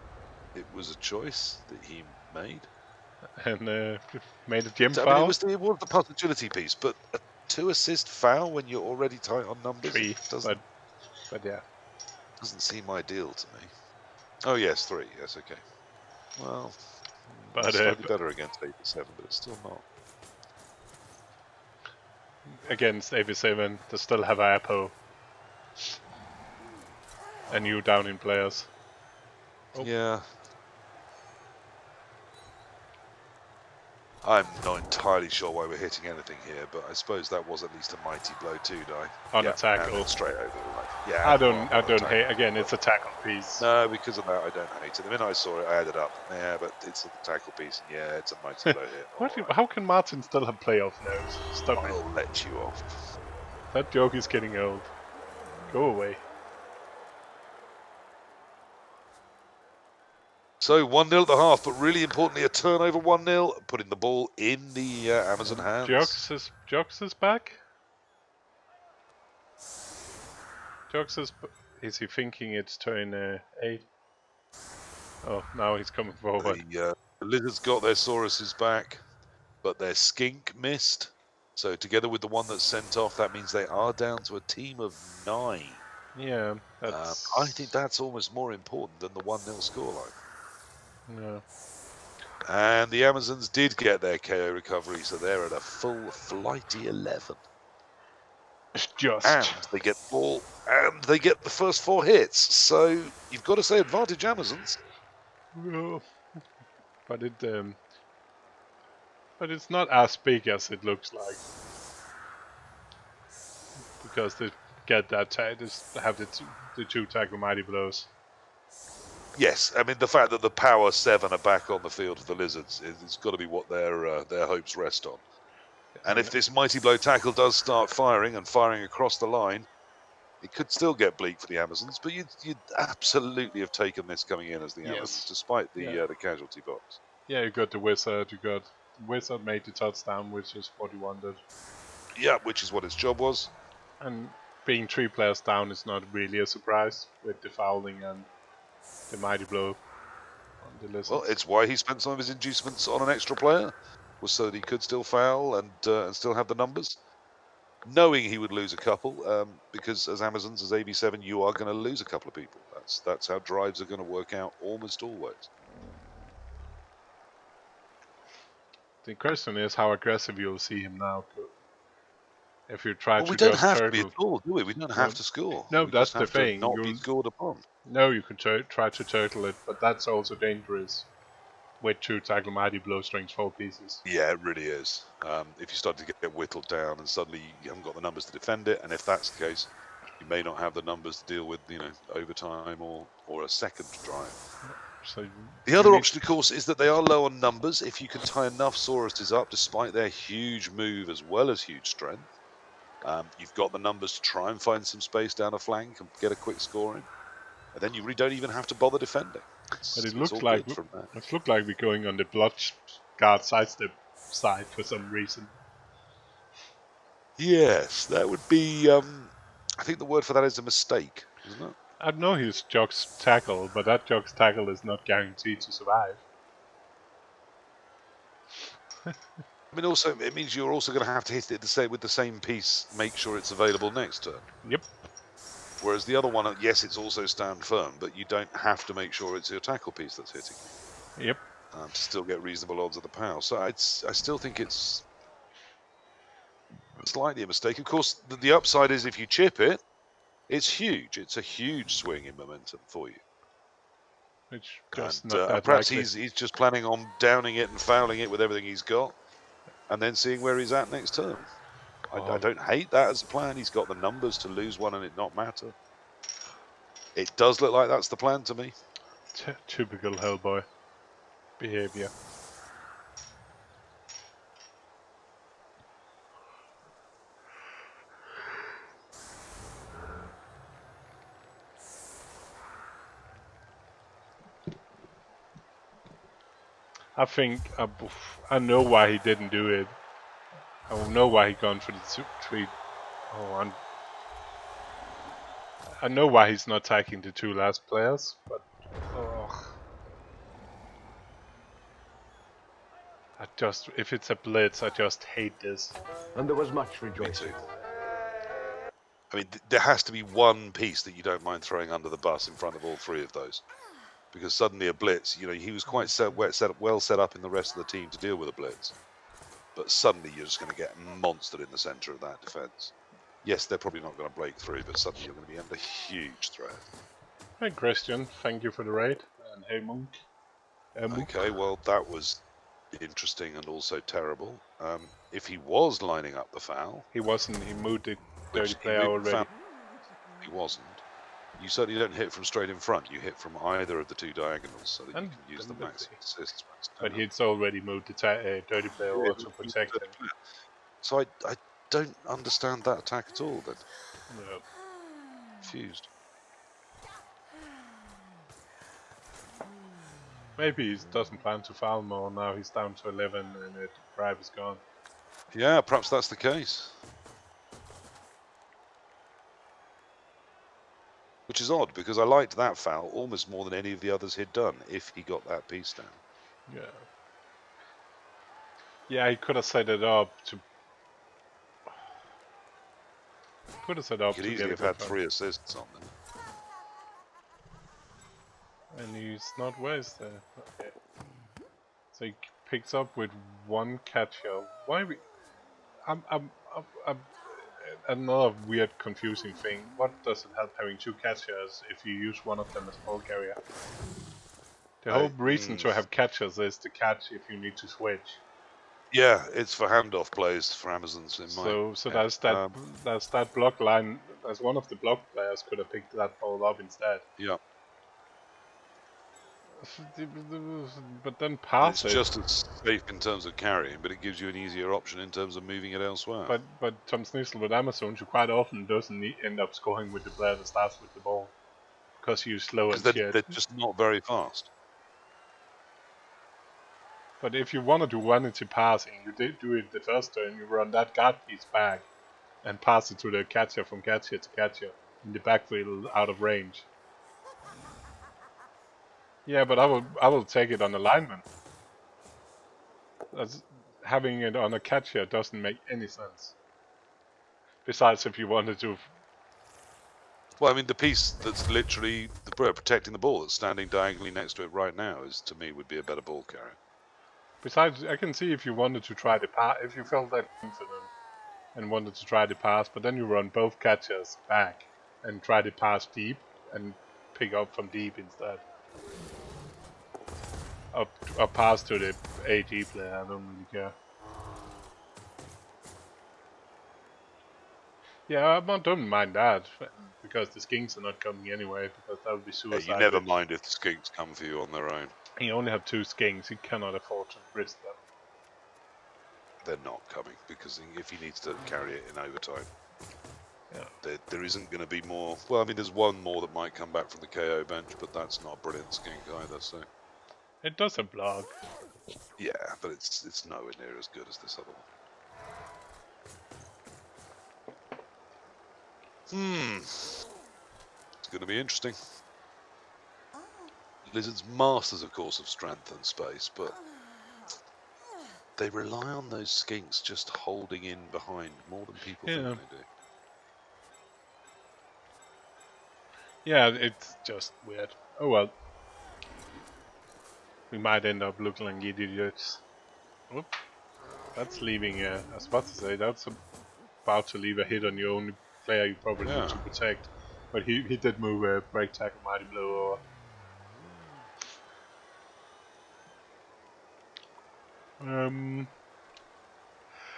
it was a choice that he made. And made a gym So, foul. I mean, it was the possibility piece, but a 2 assist foul when you're already tight on numbers? 3, It doesn't but yeah. doesn't seem ideal to me. Oh yes, 3. Yes, okay. Well, But it's slightly better against 87, but it's still not. against AB7, they still have Apo. And you down in players. Oh. Yeah. I'm not entirely sure why we're hitting anything here, but I suppose that was at least a mighty blow too, Di. On yeah, a tackle. And straight over the line. Yeah. I don't hate. Again, it's a tackle piece. No, because of that, I don't hate it. The minute I saw it, I added up. Yeah, but it's a tackle piece. Yeah, it's a mighty blow hit. Right. How can Martin still have playoff notes? Stop it. I'll let you off. That joke is getting old. Go away. So 1-0 at the half, but really importantly, a turnover 1-0, putting the ball in the Amazon hands. Jox is back. Jox is he thinking it's turn 8? Oh, now he's coming forward. The Lizards got their Sauruses back, but their Skink missed. So together with the one that's sent off, that means they are down to a team of 9. Yeah, that's... I think that's almost more important than the 1-0 scoreline. Yeah. And the Amazons did get their KO recovery, so they're at a full flighty 11. And they get the ball, and they get the first 4 hits. So you've got to say advantage Amazons. No. But it's not as big as it looks like. Because they get that they have the 2 tackle mighty blows. Yes, I mean the fact that the power 7 are back on the field for the Lizards, it's got to be what their hopes rest on. And if this mighty blow tackle does start firing and firing across the line, it could still get bleak for the Amazons. But you'd absolutely have taken this coming in as the Amazons, despite the casualty box. Yeah, you got the Wizard. Wizard made the touchdown, which is what you wanted. Yeah, which is what its job was. And being 3 players down is not really a surprise with the fouling and the mighty blow on the Lizards. Well, it's why he spent some of his inducements on an extra player, was so that he could still foul and still have the numbers, knowing he would lose a couple, because as Amazons, as AB7, you are going to lose a couple of people. That's how drives are going to work out almost always. The question is how aggressive you'll see him now. If you try to we don't have turtle. to be at all, do we? We don't have to score. No, we that's just have the thing. To not be scored upon. No, you can try to turtle it, but that's also dangerous with 2 tackle mighty blow strings 4 pieces. Yeah, it really is. If you start to get whittled down and suddenly you haven't got the numbers to defend it, and if that's the case, you may not have the numbers to deal with, overtime or a second drive. So the other option, of course, is that they are low on numbers. If you can tie enough Sauruses up, despite their huge move as well as huge strength, you've got the numbers to try and find some space down a flank and get a quick score in. And then you really don't even have to bother defending. But it looks like we're going on the blood guard sidestep side for some reason. Yes, that would be. I think the word for that is a mistake, isn't it? I know he's Jock's tackle, but that Jock's tackle is not guaranteed to survive. I mean, also, it means you're also going to have to hit it with the same piece, make sure it's available next turn. Yep. Whereas the other one, yes, it's also stand firm, but you don't have to make sure it's your tackle piece that's hitting you. Yep. To still get reasonable odds of the power. So I still think it's slightly a mistake. Of course, the upside is if you chip it, it's huge. It's a huge swing in momentum for you. Which just not that perhaps likely. he's just planning on downing it and fouling it with everything he's got, and then seeing where he's at next turn. I don't hate that as a plan. He's got the numbers to lose one and it not matter. It does look like that's the plan to me. Typical Hellboy behavior. I think I know why he didn't do it. I know why he gone for the 3. I know why he's not taking the 2 last players, but if it's a blitz, I just hate this. And there was much Me rejoicing. too. I mean, there has to be one piece that you don't mind throwing under the bus in front of all three of those. Because suddenly a blitz, you know, he was quite well set up in the rest of the team to deal with a blitz. But suddenly you're just going to get monstered in the centre of that defence. Yes, they're probably not going to break through, but suddenly you're going to be under huge threat. Hey Christian, thank you for the raid. And hey Monk. Monk. Okay, well, that was interesting and also terrible. If he was lining up the foul... He wasn't, he moved the dirty which player already. He wasn't. You certainly don't hit from straight in front. You hit from either of the two diagonals so that you can use the max assists. But he's already moved the dirty player over to protect him. So I don't understand that attack at all then. No. Confused. Maybe he doesn't plan to foul more. Now he's down to 11 and the drive is gone. Yeah, perhaps that's the case. Which is odd, because I liked that foul almost more than any of the others he'd done, if he got that piece down. Yeah. Yeah, he could have set it up to... Could have set up He to could get easily a have good had foul. 3 assists on them. And he's not wasted. Okay. So he picks up with 1 catcher. Why we... I'm another weird, confusing thing. What does it help having 2 catchers if you use one of them as ball carrier? The whole reason to have catchers is to catch if you need to switch. Yeah, it's for handoff plays for Amazons in mind. So there's that block line. As one of the block players could have picked that ball up instead. Yeah. But then pass it's it. just as safe in terms of carrying, but it gives you an easier option in terms of moving it elsewhere. But Tom Snizzle with Amazon, you quite often doesn't end up scoring with the player that starts with the ball. Because you're slow and shit. They're just not very fast. But if you want to do one-into passing, you did do it the first turn, you run that guard piece back and pass it to the catcher from catcher to catcher in the backfield out of range. Yeah, but I will take it on alignment. Having it on a catcher doesn't make any sense. Besides, if you wanted to... Well, I mean, the piece that's literally protecting the ball that's standing diagonally next to it right now is, to me, would be a better ball carrier. Besides, I can see if you wanted to try the pass, if you felt that confident and wanted to try the pass, but then you run both catchers back and try to pass deep and pick up from deep instead. Or pass to the AG player, I don't really care. Yeah, I don't mind that, because the skinks are not coming anyway, because that would be suicide. Yeah, you never mind if the skinks come for you on their own. He only have 2 skinks, he cannot afford to risk them. They're not coming, because if he needs to carry it in overtime, yeah. there isn't going to be more. Well, I mean, there's one more that might come back from the KO bench, but that's not a brilliant skink either, so... It does a block. Yeah, but it's nowhere near as good as this other one. It's going to be interesting. Lizards masters, of course, of strength and space, but they rely on those skinks just holding in behind more than people think they do. Yeah, it's just weird. Oh well. We might end up looking like idiots. Oop. That's leaving I was about to say, that's about to leave a hit on your only player you probably need to protect. But he did move a break tackle mighty blow over.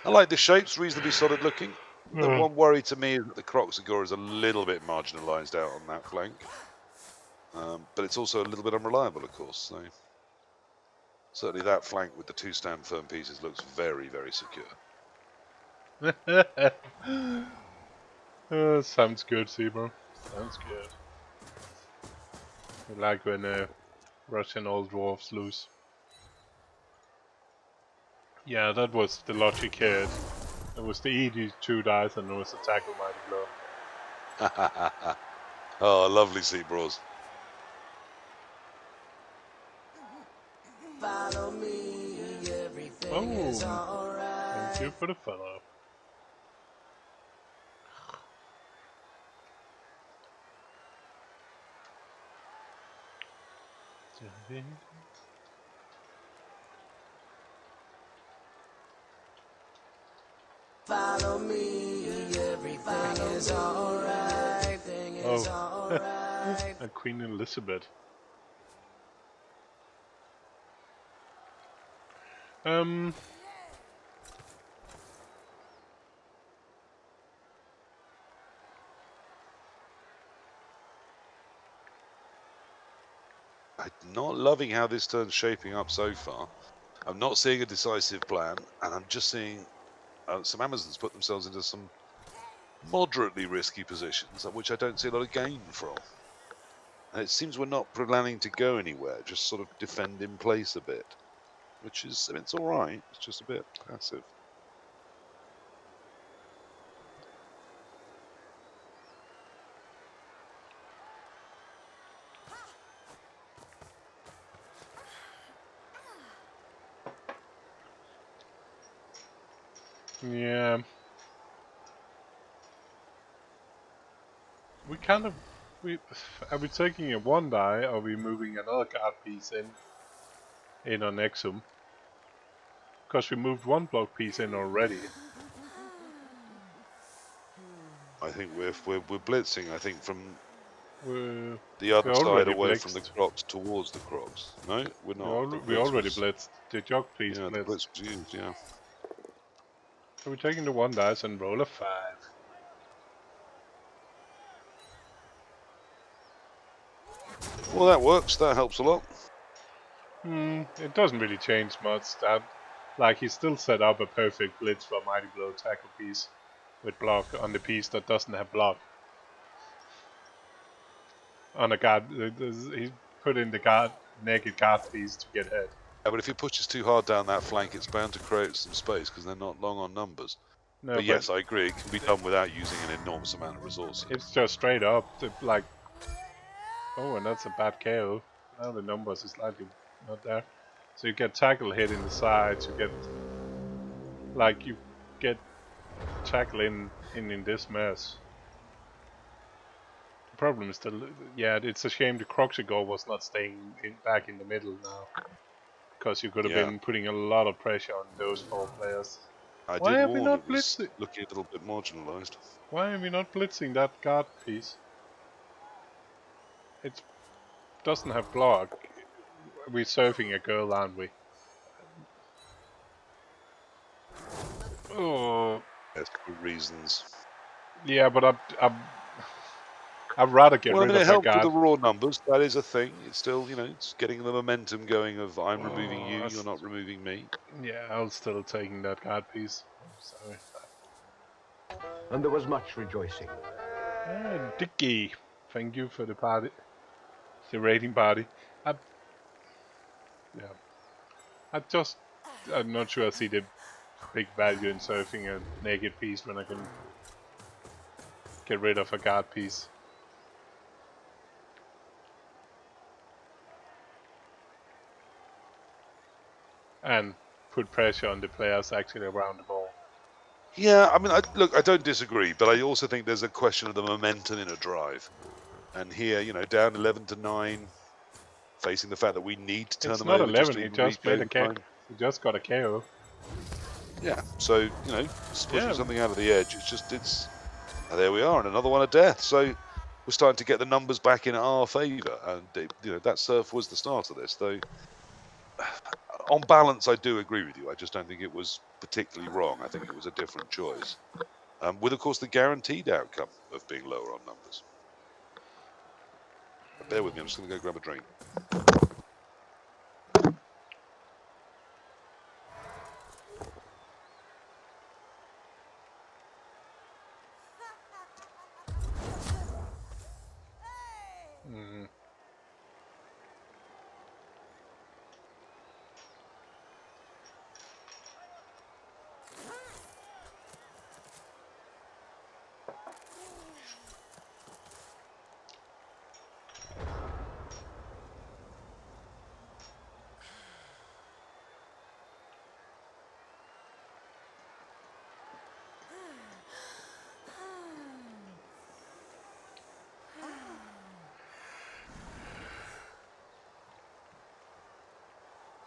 I like the shapes, reasonably solid looking. The one worry to me is that the Croxagore is a little bit marginalised out on that flank. But it's also a little bit unreliable, of course. So certainly that flank with the 2 stand firm pieces looks very, very secure. Sounds good, Seymour. Sounds good. I like when Russian old dwarfs lose. Yeah, that was the logic here. It was the ED2 dice and it was the tackle mighty blow. Oh, lovely Seabros. Oh, thank you for the follow. Follow me, everything is alright, everything is alright. A Queen Elizabeth. I'm not loving how this turn's shaping up so far. I'm not seeing a decisive plan, and I'm just seeing some Amazons put themselves into some moderately risky positions, which I don't see a lot of gain from. And it seems we're not planning to go anywhere, just sort of defend in place a bit, which is, I mean, it's all right. It's just a bit passive. Yeah. We kind of... Are we taking a 1 die, or are we moving another card piece in on Exum? Because we moved 1 block piece in already. I think we're blitzing. I think from We're the other side already away from the blitzed. crocs towards the crocs. No, we're not. The We blitz already was, blitzed. The jog piece yeah, the blitzed. blitz was used. Yeah. So we're taking the 1 dice and roll a 5. Well, that works. That helps a lot. It doesn't really change much. That, like, he still set up a perfect blitz for a Mighty Blow tackle piece with block on the piece that doesn't have block. On a guard, he put in the guard naked guard piece to get hit. Yeah, but if he pushes too hard down that flank, it's bound to create some space because they're not long on numbers. No, But yes, I agree. It can be done without using an enormous amount of resources. it's just straight up, like, oh, and that's a bad KO. Now the numbers is slightly not there. So you get tackle hit in the sides, you get tackle in this mess. The problem is yeah, it's a shame the Croxigo was not staying back in the middle now. Because you could have been putting a lot of pressure on those 4 players. I Why did are we warn not it was blitzing? looking a little bit marginalised. Why are we not blitzing that guard piece? It doesn't have block. We're surfing a girl, aren't we? Oh. Yes, for reasons. Yeah, but I'd rather get Well, I rid mean, it of a helped with the guard. raw numbers. That is a thing. It's still, you know, it's getting the momentum going of I'm removing you, that's- you're not removing me. Yeah, I'll still taking that guard piece. I'm sorry. And there was much rejoicing. Dicky, thank you for the party. The rating party. Yeah. I'm not sure I see the big value in surfing a naked piece when I can get rid of a guard piece. And put pressure on the players actually around the ball. Yeah, I mean, look, I don't disagree, but I also think there's a question of the momentum in a drive. And here, you know, down 11-9, facing the fact that we need to turn It's them not over 11, just to he even just reach made a KO. overtime. He just got a KO. Yeah, so, you know, just pushing something out of the edge. There we are, and another one of death. So we're starting to get the numbers back in our favour, and you know that surf was the start of this. Though, on balance, I do agree with you. I just don't think it was particularly wrong. I think it was a different choice, with of course the guaranteed outcome of being lower on numbers. Bear with me. I'm just going to go grab a drink.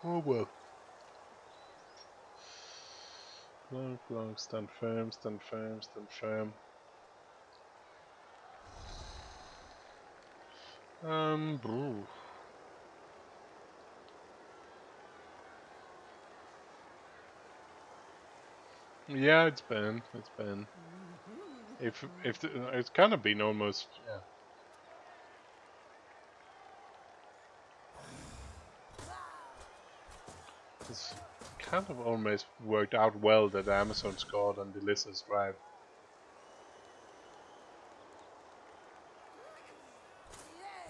Oh well. Long, stand firm, stand firm, stand firm. Brew. Yeah, it's been. If it's kind of been almost, yeah. It's kind of almost worked out well that Amazon scored on the Lizard's drive.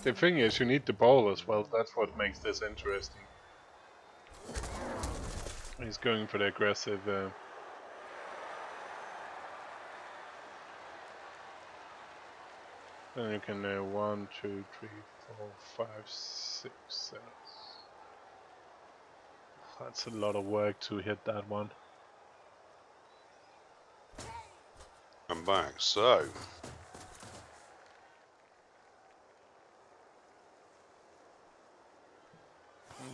The thing is, you need the ball as well. That's what makes this interesting. He's going for the aggressive. Then you can 1, 2, 3, 4, 5, 6, 7. That's a lot of work to hit that one. I'm back. So,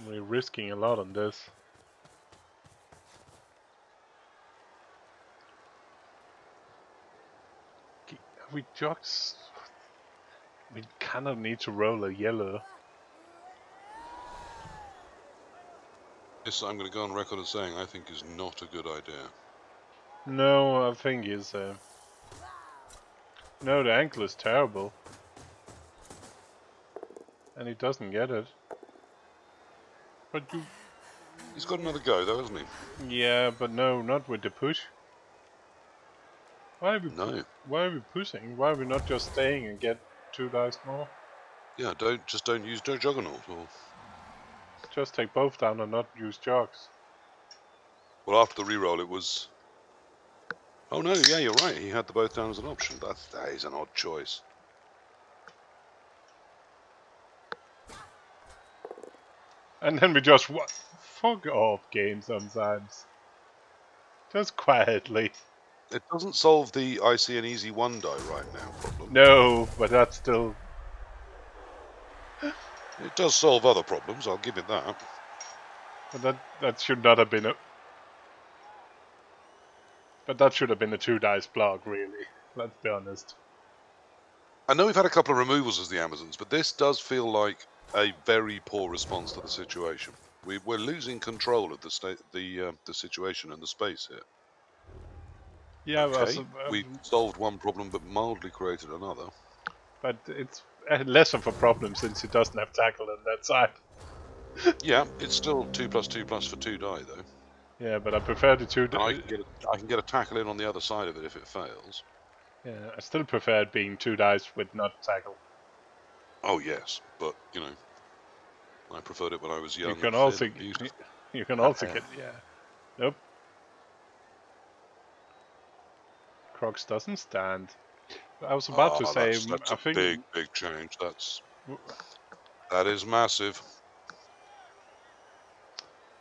We're risking a lot on this. We just... We kind of need to roll a yellow. this I'm going to go on record as saying I think is not a good idea. No, I think is... No, the ankle is terrible. And he doesn't get it. But you... He's got another go though, hasn't he? Yeah, but no, not with the push. Why are we Why are we pushing? Why are we not just staying and get 2 dice more? Yeah, don't use no juggernaut. Or... Just take both down and not use jogs. Well, after the reroll, it was. Oh no, yeah, you're right. He had the both down as an option. That is an odd choice. And then we just fuck off game sometimes. Just quietly. It doesn't solve the I see an easy 1 die right now problem. No, but that's still... It does solve other problems, I'll give it that. But that should not have been a... But that should have been a 2 dice block, really. Let's be honest. I know we've had a couple of removals as the Amazons, but this does feel like a very poor response to the situation. We're losing control of the situation and the space here. Yeah, okay, we solved one problem but mildly created another. But it's less of a problem since he doesn't have tackle on that side. Yeah, it's still 2+2+ for 2 die though. Yeah, but I prefer the 2 I can get a tackle in on the other side of it if it fails. Yeah, I still prefer it being 2 dice with not tackle. Oh yes, but you know, I preferred it when I was young. You can also get, yeah. Nope. Crocs doesn't stand. I was about to say, that's I a think big change. That is massive.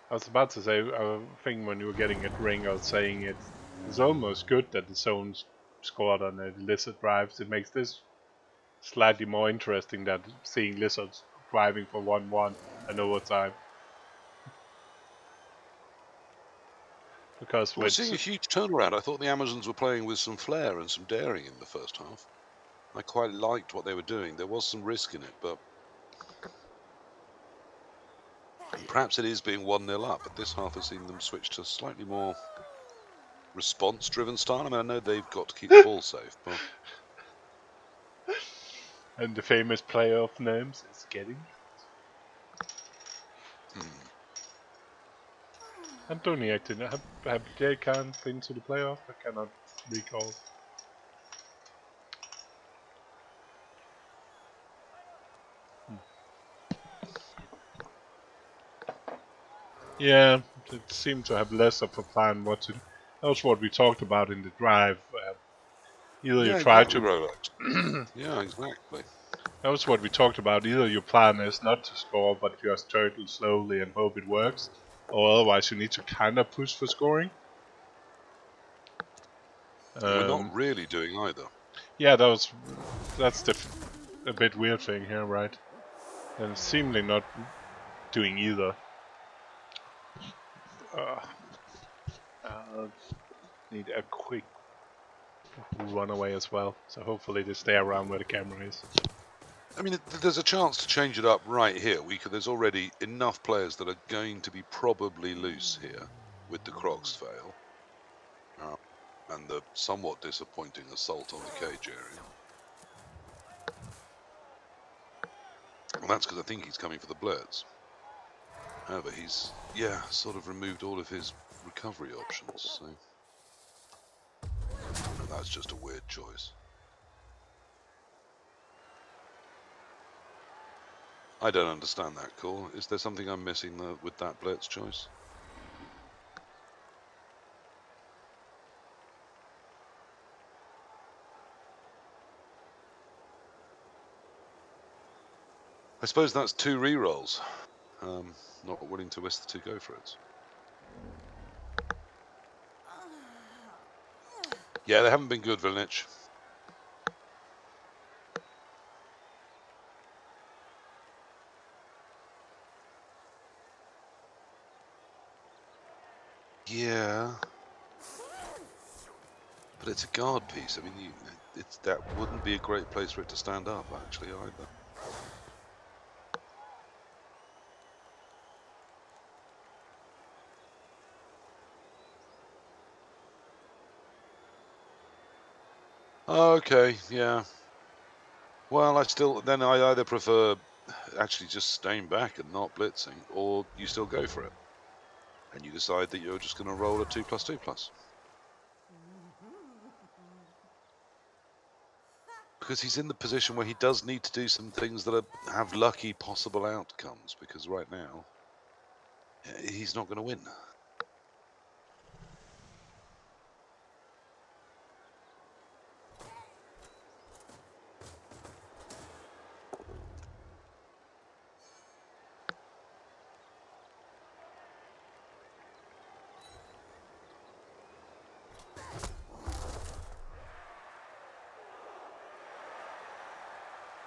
I was about to say, I think when you were getting at ring, I was saying it's almost good that the zones scored on the Lizard drives. It makes this slightly more interesting than seeing Lizards driving for 1-1 and overtime. Because we're seeing a huge turnaround. I thought the Amazons were playing with some flair and some daring in the first half. I quite liked what they were doing. There was some risk in it, but perhaps it is being 1-0 up. But this half has seen them switch to slightly more response-driven style. I mean, I know they've got to keep the ball safe, but and the famous playoff names is getting. And Tony acted. Have JCan been to the playoff? I cannot recall. Yeah, it seemed to have less of a plan what to. That was what we talked about in the drive. Either you try to. Yeah, exactly. That was what we talked about. Either your plan is not to score, but just turtle slowly and hope it works, or otherwise you need to kind of push for scoring. We're not really doing either. Yeah, that's a bit weird thing here, right? And seemingly not doing either. I'll need a quick run away as well. So hopefully they stay around where the camera is. I mean, there's a chance to change it up right here. There's already enough players that are going to be probably loose here with the Crocs fail. And the somewhat disappointing assault on the cage area. And that's because I think he's coming for the blitz. However, he's, sort of removed all of his recovery options, so... And that's just a weird choice. I don't understand that call. Is there something I'm missing with that blitz choice? I suppose that's 2 rerolls. Not willing to risk the 2 go-for-its. Yeah, they haven't been good, Vilnic. Yeah. But it's a guard piece. I mean, that wouldn't be a great place for it to stand up, actually, either. Okay, yeah. Well, I either prefer actually just staying back and not blitzing, or you still go for it. And you decide that you're just going to roll a 2+2+. Because he's in the position where he does need to do some things that have lucky possible outcomes, because right now, he's not going to win.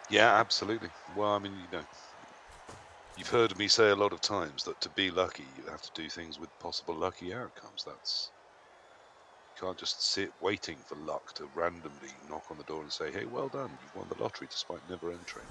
Yeah, absolutely. Well, I mean, you've heard me say a lot of times that to be lucky, you have to do things with possible lucky outcomes. You can't just sit waiting for luck to randomly knock on the door and say, hey, well done, you've won the lottery despite never entering.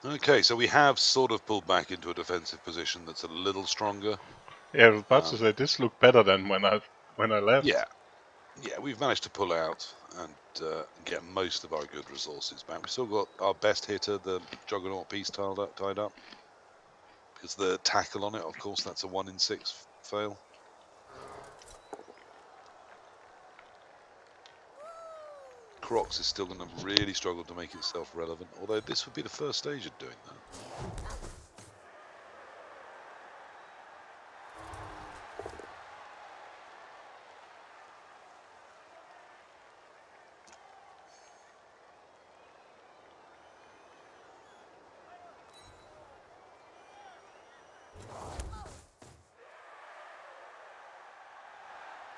Okay, so we have sort of pulled back into a defensive position that's a little stronger. Yeah, I was about to say this looked better than when I left. Yeah, we've managed to pull out and get most of our good resources back. We've still got our best hitter, the Juggernaut piece, tied up. Because the tackle on it, of course, that's a 1 in 6 fail. Crocs is still going to really struggle to make itself relevant, although this would be the first stage of doing that.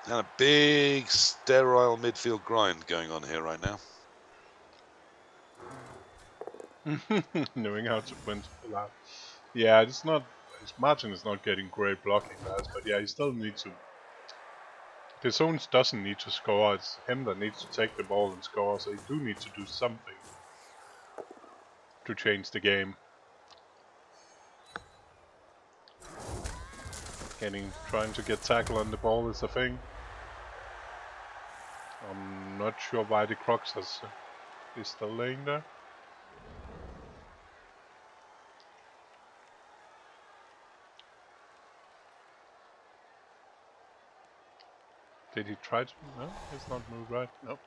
And a big sterile midfield grind going on here right now. Knowing when to pull out. Yeah, it's not. His margin is not getting great blocking, guys, but yeah, he still needs to. The zones doesn't need to score. It's him that needs to take the ball and score. So you do need to do something to change the game. Trying to get tackle on the ball is a thing. I'm not sure why the Crocs is still laying there. Did he try to? No, it's not moved right. Nope.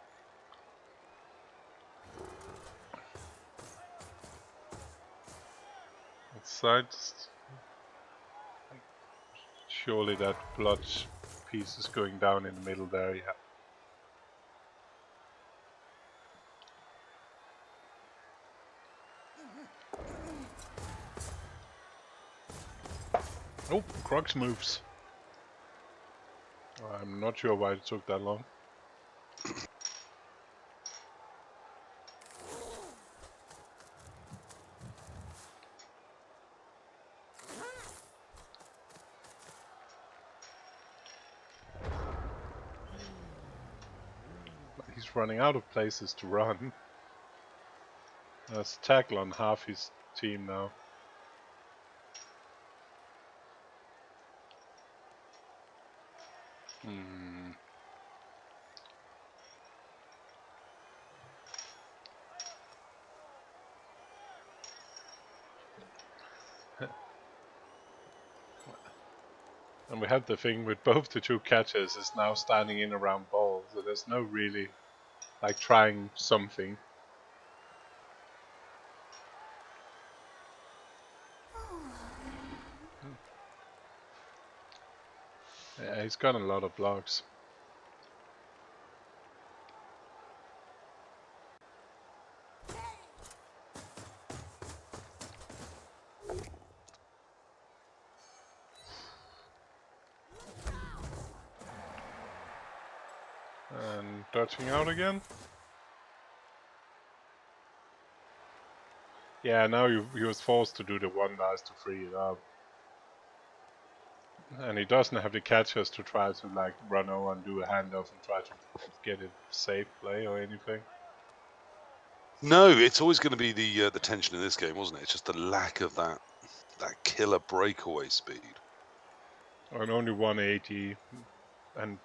Sides. Surely that blood piece is going down in the middle there, yeah. Oh, Crux moves. I'm not sure why it took that long. He's running out of places to run. There's tackle on half his team now. And we had the thing with both the two catchers is now standing in around ball, so there's no really like trying something. Yeah, he's got a lot of blocks. And dodging out again. Yeah, now he was forced to do the one dice to free it up. And he doesn't have the catchers to try to like run over and do a handoff and try to get a safe play or anything. No, it's always going to be the tension in this game, wasn't it? It's just the lack of that killer breakaway speed. And only 180 and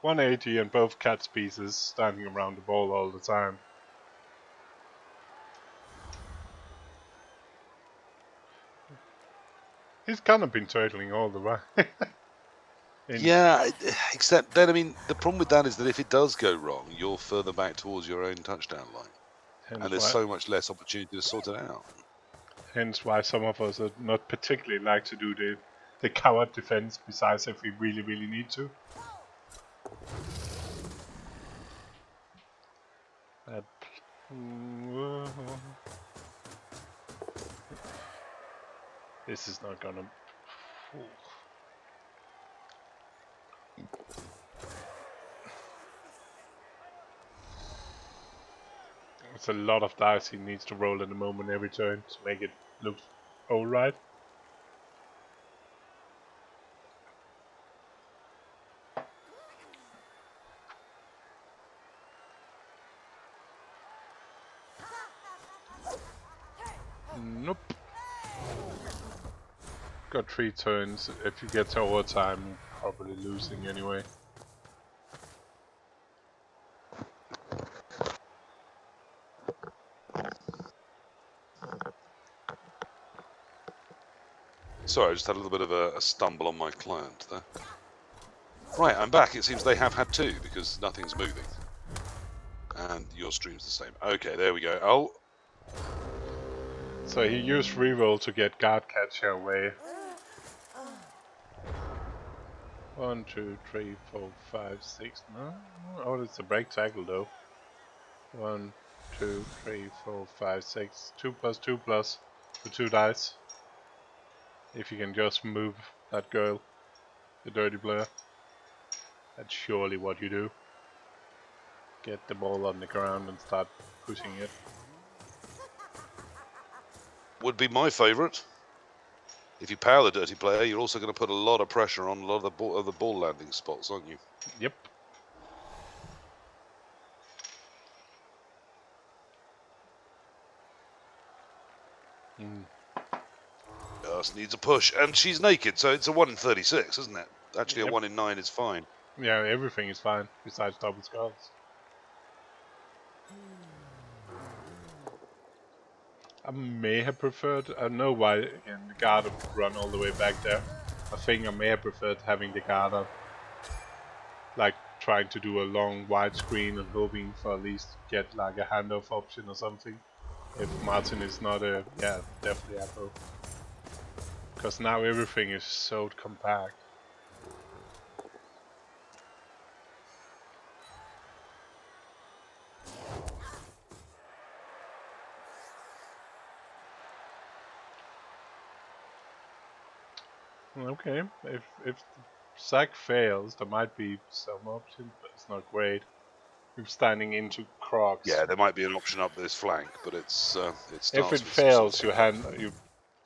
180 and both cat pieces standing around the ball all the time. He's kind of been turtling all the way. Yeah, except then, I mean, the problem with that is that if it does go wrong, you're further back towards your own touchdown line. And there's so much less opportunity to sort it out. Hence why some of us are not particularly like to do the coward defense, besides if we really, really need to. This is not gonna... It's a lot of dice he needs to roll in the moment every turn to make it look alright. Nope. Got 3 turns. If you get to overtime, you're probably losing anyway. Sorry, I just had a little bit of a stumble on my client there. Right, I'm back. It seems they have had 2 because nothing's moving. And your stream's the same. Okay, there we go. Oh. So he used reroll to get guard catcher away. 1, 2, 3, 4, 5, 6. No? Oh, it's a break tackle though. 1, 2, 3, 4, 5, 6. 2 plus 2 plus the 2 dice. If you can just move that girl, the dirty player. That's surely what you do. Get the ball on the ground and start pushing it. Would be my favourite. If you power the dirty player, you're also going to put a lot of pressure on a lot of the ball landing spots, aren't you? Yep. Just needs a push, and she's naked, so it's a 1 in 36, isn't it? Actually, Yep. a 1 in 9 is fine. Yeah, everything is fine besides double skulls. I may have preferred, I don't know why again, the guard would run all the way back there. I think I may have preferred having the guard up, like trying to do a long widescreen and hoping for at least get like a handoff option or something. If Martin is not a, yeah, definitely Apple. Because now everything is so compact. Okay, if Sack fails, there might be some options, but it's not great. We're standing into Crocs. Yeah, there might be an option up this flank, but it starts If it with fails, some sort of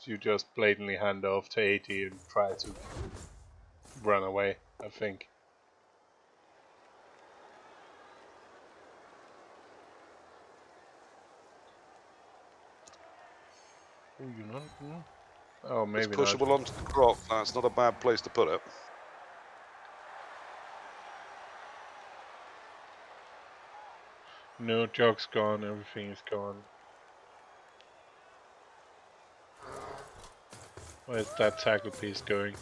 you just blatantly hand off to 80 and try to run away, I think. Oh, you're not? No? Oh, It's maybe pushable not. onto the croc. That's not a bad place to put it. No, jog's gone, everything is gone. Where's that tackle piece going?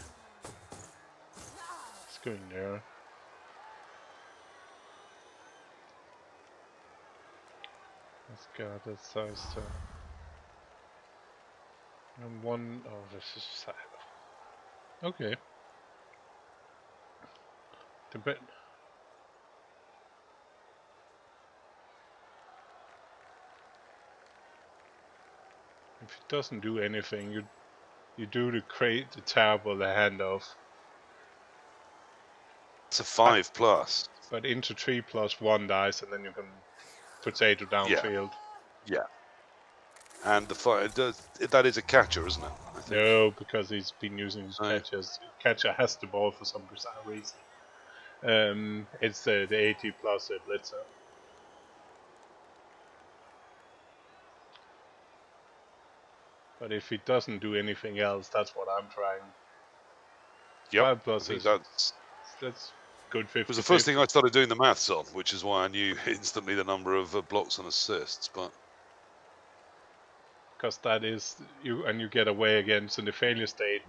It's going there. Let's go that size too. And one, oh, this is sad. Okay. The bit. If it doesn't do anything, you do the terrible handoff. It's a 5+. But into 3+1 dice, and then you can potato downfield. Yeah. And that is a catcher, isn't it? I think. No, because he's been using his catchers. Catcher has the ball for some bizarre reason. It's the 80 plus a blitzer. But if he doesn't do anything else, that's what I'm trying. Yep, 5+ I think that's good 50. It was the first thing I started doing the maths on, which is why I knew instantly the number of blocks and assists. But because that is you get away against in the failure state.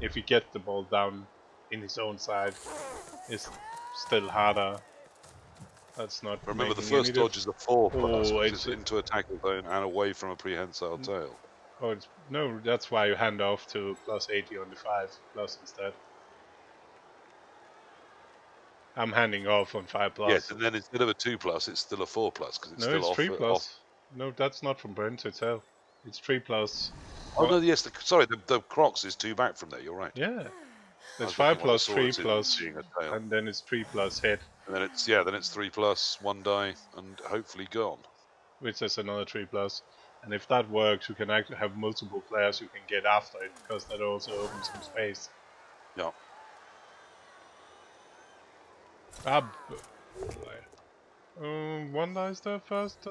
If you get the ball down in his own side, it's still harder. That's not. Remember, the first dodge is a 4+, which is it's into a tackle zone and away from a prehensile tail. Oh, no, that's why you hand off to +80 on the 5+ instead. I'm handing off on 5+. Yes, and then instead of a 2+, it's still a 4+, because it's still it's off. 3+. No, that's not from Brent itself. It's 3+. Oh no, yes. Sorry, the Crocs is 2 back from there. You're right. Yeah, it's 5+, 3+, and then it's 3+ hit. And then it's 3+, 1 die, and hopefully gone. Which is another 3+. And if that works, you can actually have multiple players you can get after it, because that also opens some space. Yeah. One dice there first.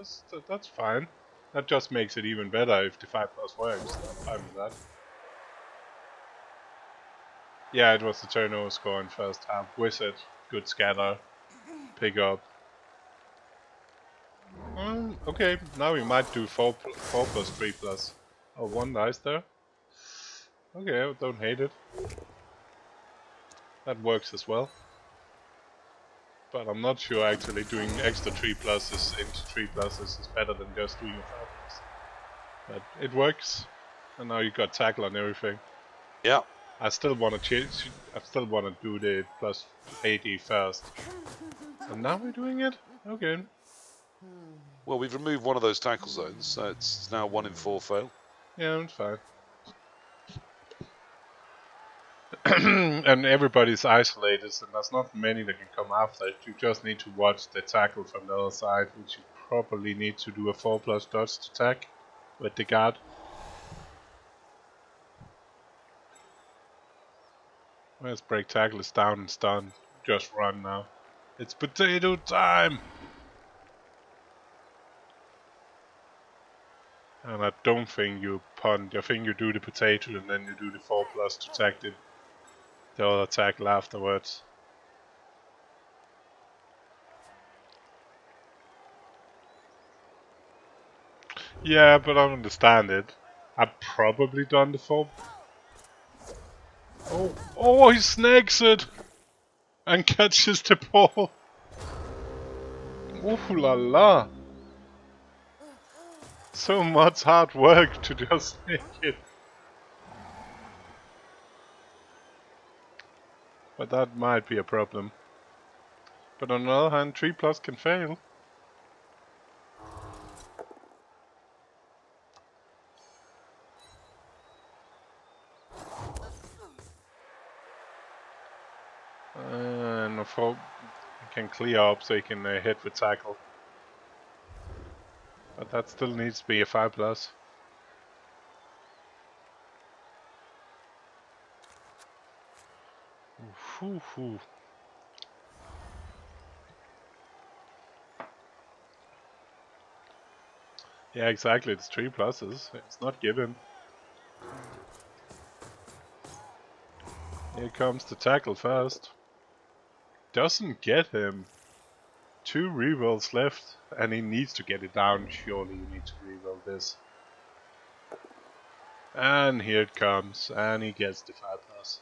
That's fine. That just makes it even better if the 5+ works. I'm fine with that. Yeah, it was the turnover score in first half. Wizard, good scatter, pick up. Okay, now we might do 4+, 3+. Oh, 1 dice there. Okay, I don't hate it. That works as well. But I'm not sure actually doing extra 3+ into 3+ is better than just doing a 5+. But it works. And now you got tackle on everything. Yeah. I still want to change. I still want to do the +80 first. And now we're doing it? Okay. Well, we've removed one of those tackle zones, so it's now 1 in 4 fail. Yeah, it's fine. And everybody's isolated, and there's not many that can come after it. You just need to watch the tackle from the other side, which you probably need to do a 4+ dodge to tack with the guard. Let's break tackle is down and stunned. Just run now. It's potato time! And I don't think you punt. I think you do the potato and then you do the 4+ to tack the other tackle afterwards. Yeah, but I understand it. I've probably done the 4. Oh, he snags it! And catches the ball! Ooh la la! So much hard work to just make it. But that might be a problem. But on the other hand, 3+ can fail. And I hope he can clear up so he can hit with tackle. But that still needs to be a 5+. Ooh. Yeah, exactly. It's 3+. It's not given. Here comes the tackle first. Doesn't get him. 2 rerolls left, and he needs to get it down. Surely you need to reroll this. And here it comes, and he gets the 5+.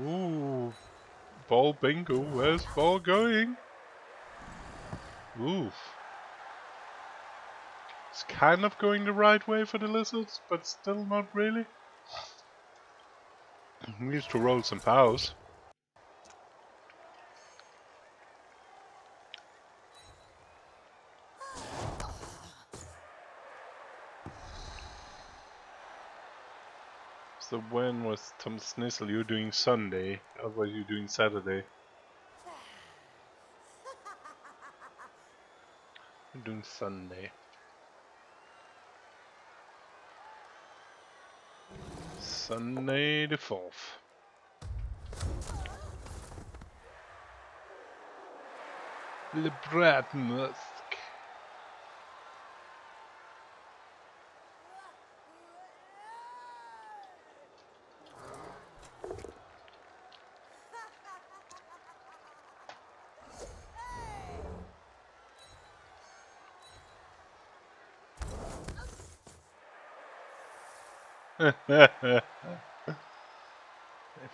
Ooh, ball bingo. Where's ball going? Oof. It's kind of going the right way for the lizards, but still not really. He needs to roll some pows. So when was Tom Snissel? You doing Sunday, or were you doing Saturday? I'm doing Sunday. Sunday the 4th. Le Bratmusk. If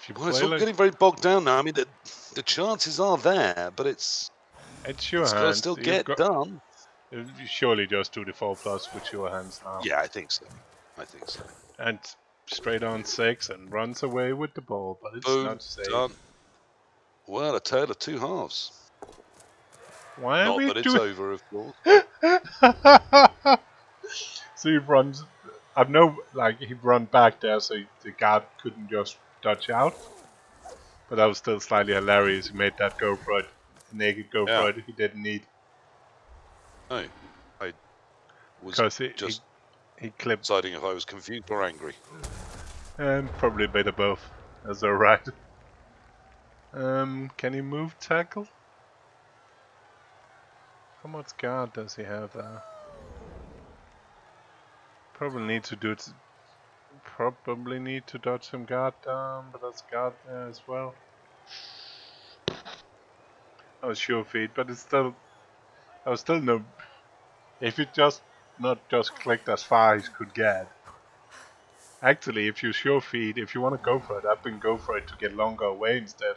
you Well, it's play all like getting very bogged down now. I mean, the chances are there, but it's your it's got to hands, still you've get got. done. You surely just do the 4+ with your hands now. Yeah, I think so. I think so. And straight on 6 and runs away with the ball, but it's Boom, not safe. done. Well, a tale of two halves. Why are Not we that it's doing? over, of course. So he runs. I know, like he run back there, so the guard couldn't just dodge out. But that was still slightly hilarious. He made that go for it, naked go Yeah. for it. He didn't need No, I was because just he clipped. deciding if I was confused or angry. And probably a bit of both. That's alright. Can he move tackle? How much guard does he have there? Probably need to do it. Probably need to dodge some guard down, but that's guard there as well. I was sure feet, but it's still. I was still no. If you just not just clicked as far as could get. Actually, if you sure feed, if you want to go for it, up and go for it to get longer away instead.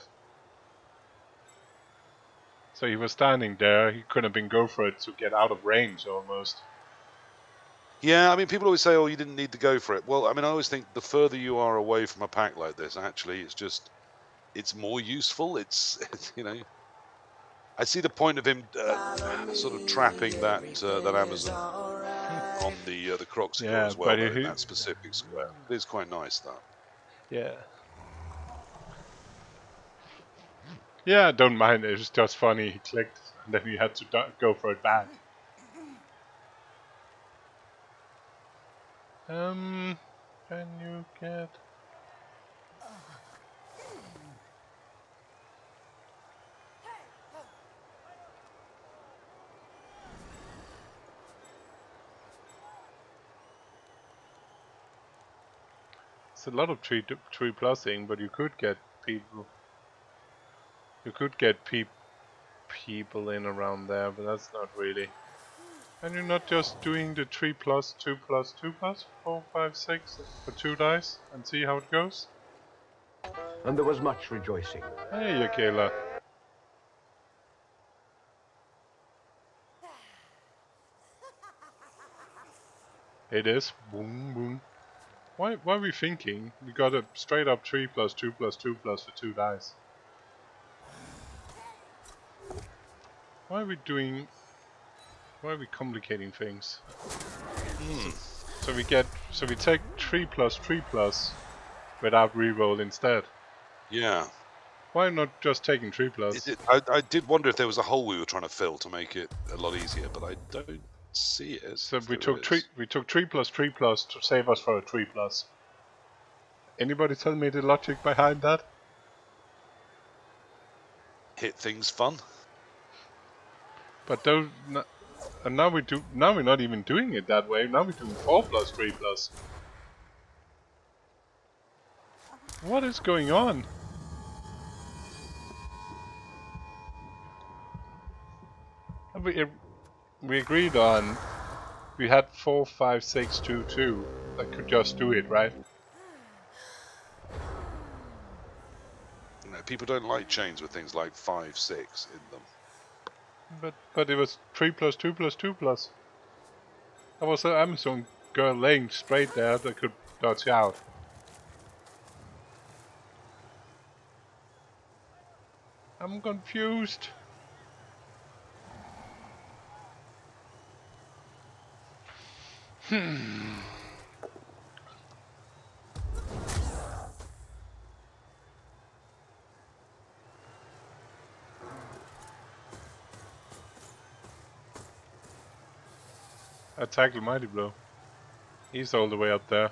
So he was standing there. He could have been go for it to get out of range almost. Yeah, I mean, people always say, "Oh, you didn't need to go for it." Well, I mean, I always think the further you are away from a pack like this, actually, it's more useful. It's I see the point of him sort of trapping that Amazon on the croc square Yeah, as well, but though, in that specific square. It is quite nice, that. yeah. Yeah, I don't mind. It's just funny. He clicked, and then he had to go for it back. Can you get? It's a lot of 3+ing, but you could get people. You could get people. people in around there, but that's not really. And you're not just doing the 3 plus, 2 plus, 2 plus, 4, 5, 6 for 2 dice and see how it goes? And there was much rejoicing. Hey, Akela. It is. Boom, boom. Why are we thinking we got a straight up 3 plus 2 plus 2 plus for 2 dice? Why are we doing... Why are we complicating things? So we take 3 plus without reroll instead. Yeah. Why not just taking 3 plus? I did wonder if there was a hole we were trying to fill to make it a lot easier, but I don't see it. So we took 3 plus to save us for a 3 plus. Anybody tell me the logic behind that? Hit things fun. But those, and now we're not even doing it that way. Now we're doing 4 plus 3 plus. What is going on? We agreed on. We had 4, 5, 6, 2, 2 that could just do it, right? You know, people don't like chains with things like 5, 6 in them. But it was 3 plus 2 plus 2 plus. There was an Amazon girl laying straight there that could dodge out. I'm confused. I tackled Mighty Blow. He's all the way up there.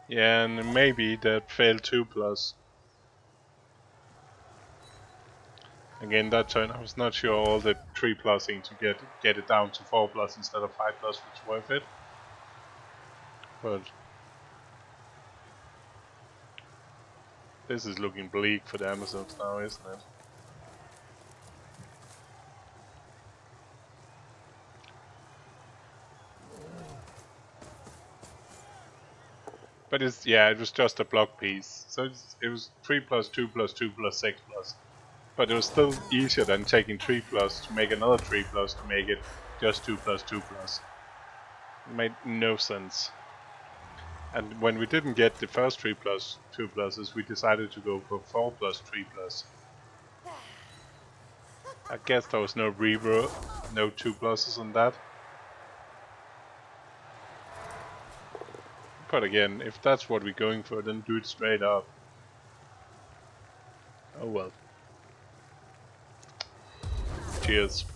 Yeah, and maybe that failed 2 plus. Again, that turn I was not sure all the 3 plusing to get it down to 4 plus instead of 5 plus was worth it. But this is looking bleak for the Amazons now, isn't it? But it was just a block piece. So it was 3 plus 2 plus 2 plus 6 plus. But it was still easier than taking 3 plus to make another 3 plus to make it just 2 plus 2 plus. It made no sense. And when we didn't get the first 3 plus 2 pluses, we decided to go for 4 plus 3 plus. I guess there was no reroll, no 2 pluses on that. But again, if that's what we're going for, then do it straight up. Oh well. Cheers.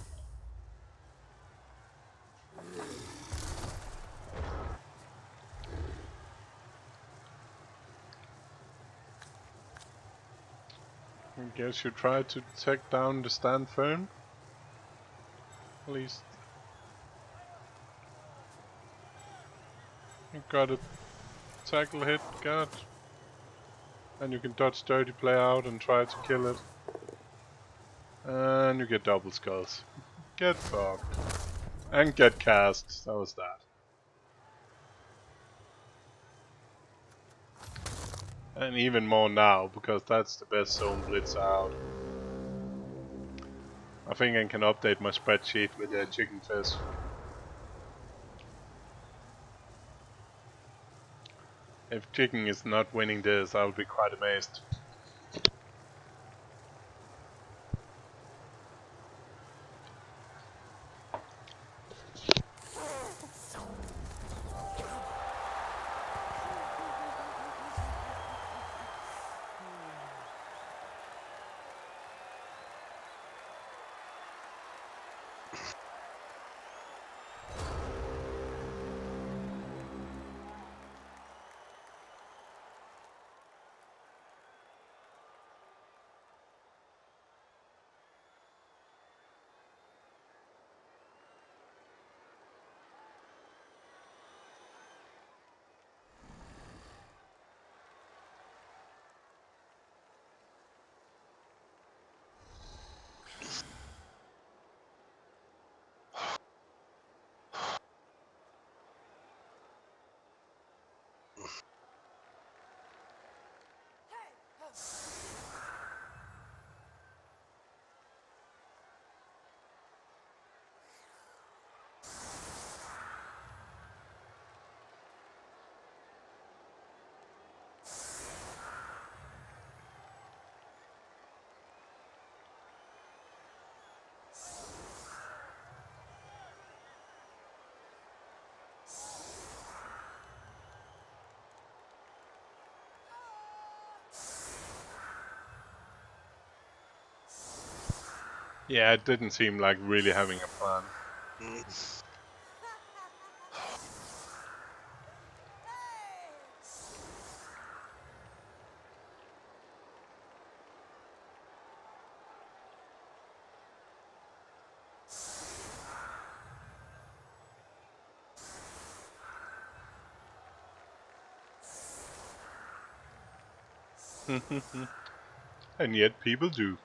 I guess you try to take down the stand phone. At least you got a tackle hit, got. And you can dodge dirty play out and try to kill it. And you get double skulls. Get fucked. And get cast. That was that. And even more now, because that's the best zone blitz out. I think I can update my spreadsheet with the Chickenfish. If Chicken is not winning this, I'll be quite amazed. Yeah, it didn't seem like really having a plan. And yet people do.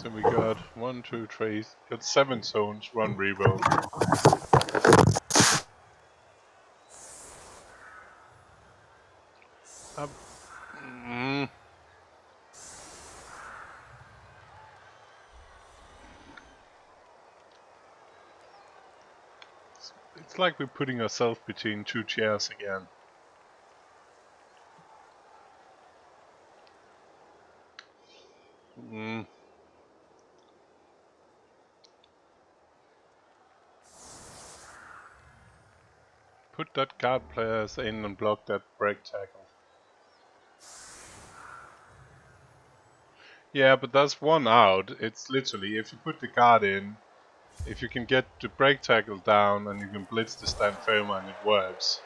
So we got 1, 2, 3, got 7 zones, 1 reroll. It's like we're putting ourselves between 2 chairs again. Put that guard players in and block that break tackle. Yeah, but that's 1 out. It's literally, if you put the guard in, if you can get the break tackle down and you can blitz the stand firm and it works.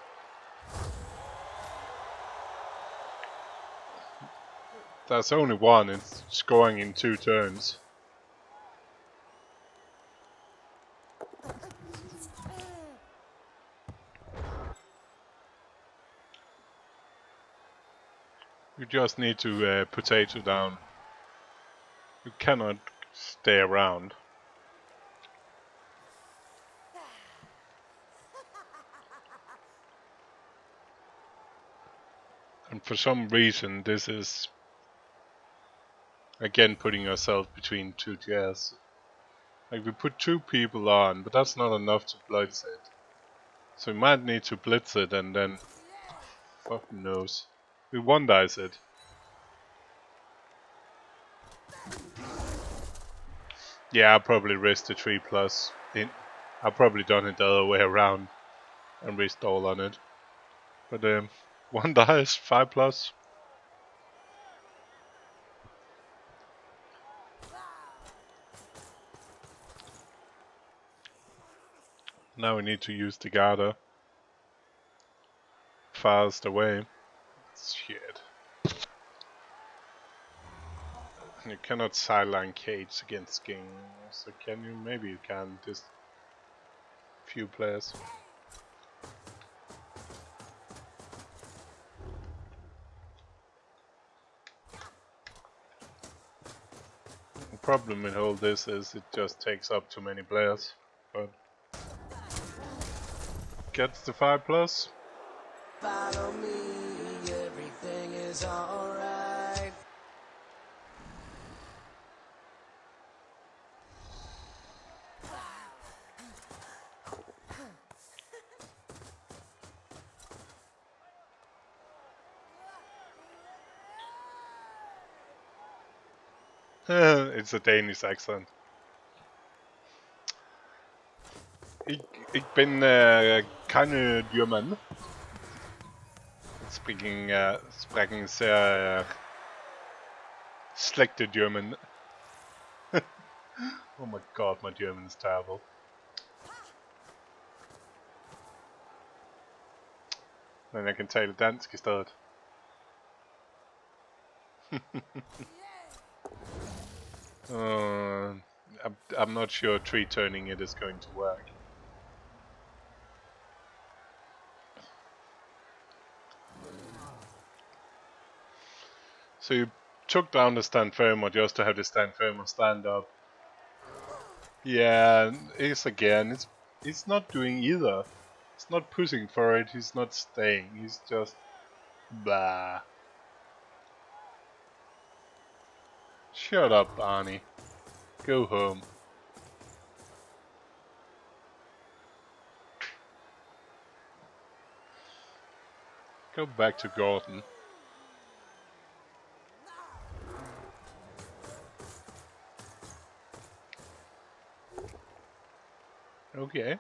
That's only 1, it's scoring in 2 turns. You just need to potato down. You cannot stay around. And for some reason this is again putting yourself between 2 chairs. Like we put 2 people on, but that's not enough to blitz it. So we might need to blitz it and then fuck knows. We 1-dice it. Yeah, I'll probably risk the 3+. I've probably done it the other way around and risked all on it. But 1 dice, 5+. Now we need to use the Garda fast away. Shit. You cannot sideline Cage against King, so can you? Maybe you can, just few players. The problem with all this is it just takes up too many players, but gets the 5+. Follow me, everything is alright. It's a Danish accent. Ik ben keine German. Speaking sehr schlechte German. Oh my god, my German is terrible. Men jeg kan tale dansk I stedet. I'm not sure tree turning it is going to work. So you took down the stand firmer just to have the stand firmer stand up. Yeah, it's not doing either. He's not pushing for it, he's not staying, he's just blah. Shut up, Barney. Go home. Go back to Gordon. Okay.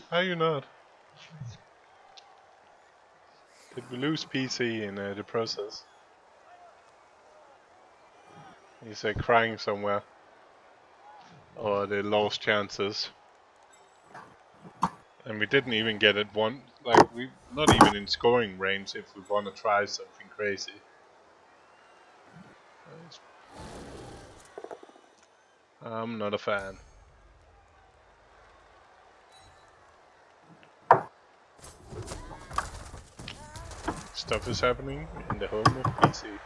How you not? Did we lose PC in the process? He's crying somewhere. Or the lost chances. And we didn't even get it one, like we not even in scoring range if we want to try something crazy. I'm not a fan. Stuff is happening in the home of PC.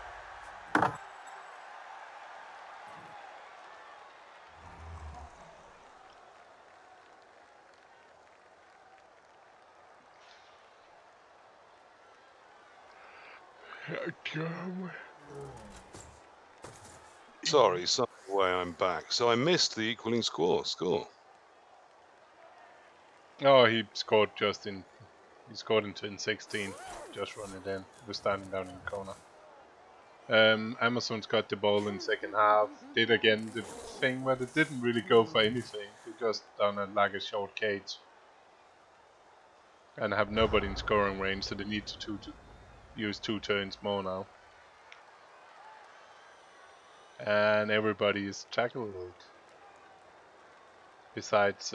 Sorry, some way I'm back. So I missed the equaling score. Oh, he scored just in. He scored in 16. Just run it in. We're standing down in the corner. Amazon's got the ball in second half. Did again the thing where they didn't really go for anything. They just done like a short cage. And have nobody in scoring range, so they need to use 2 turns more now. And everybody is tackled. Besides,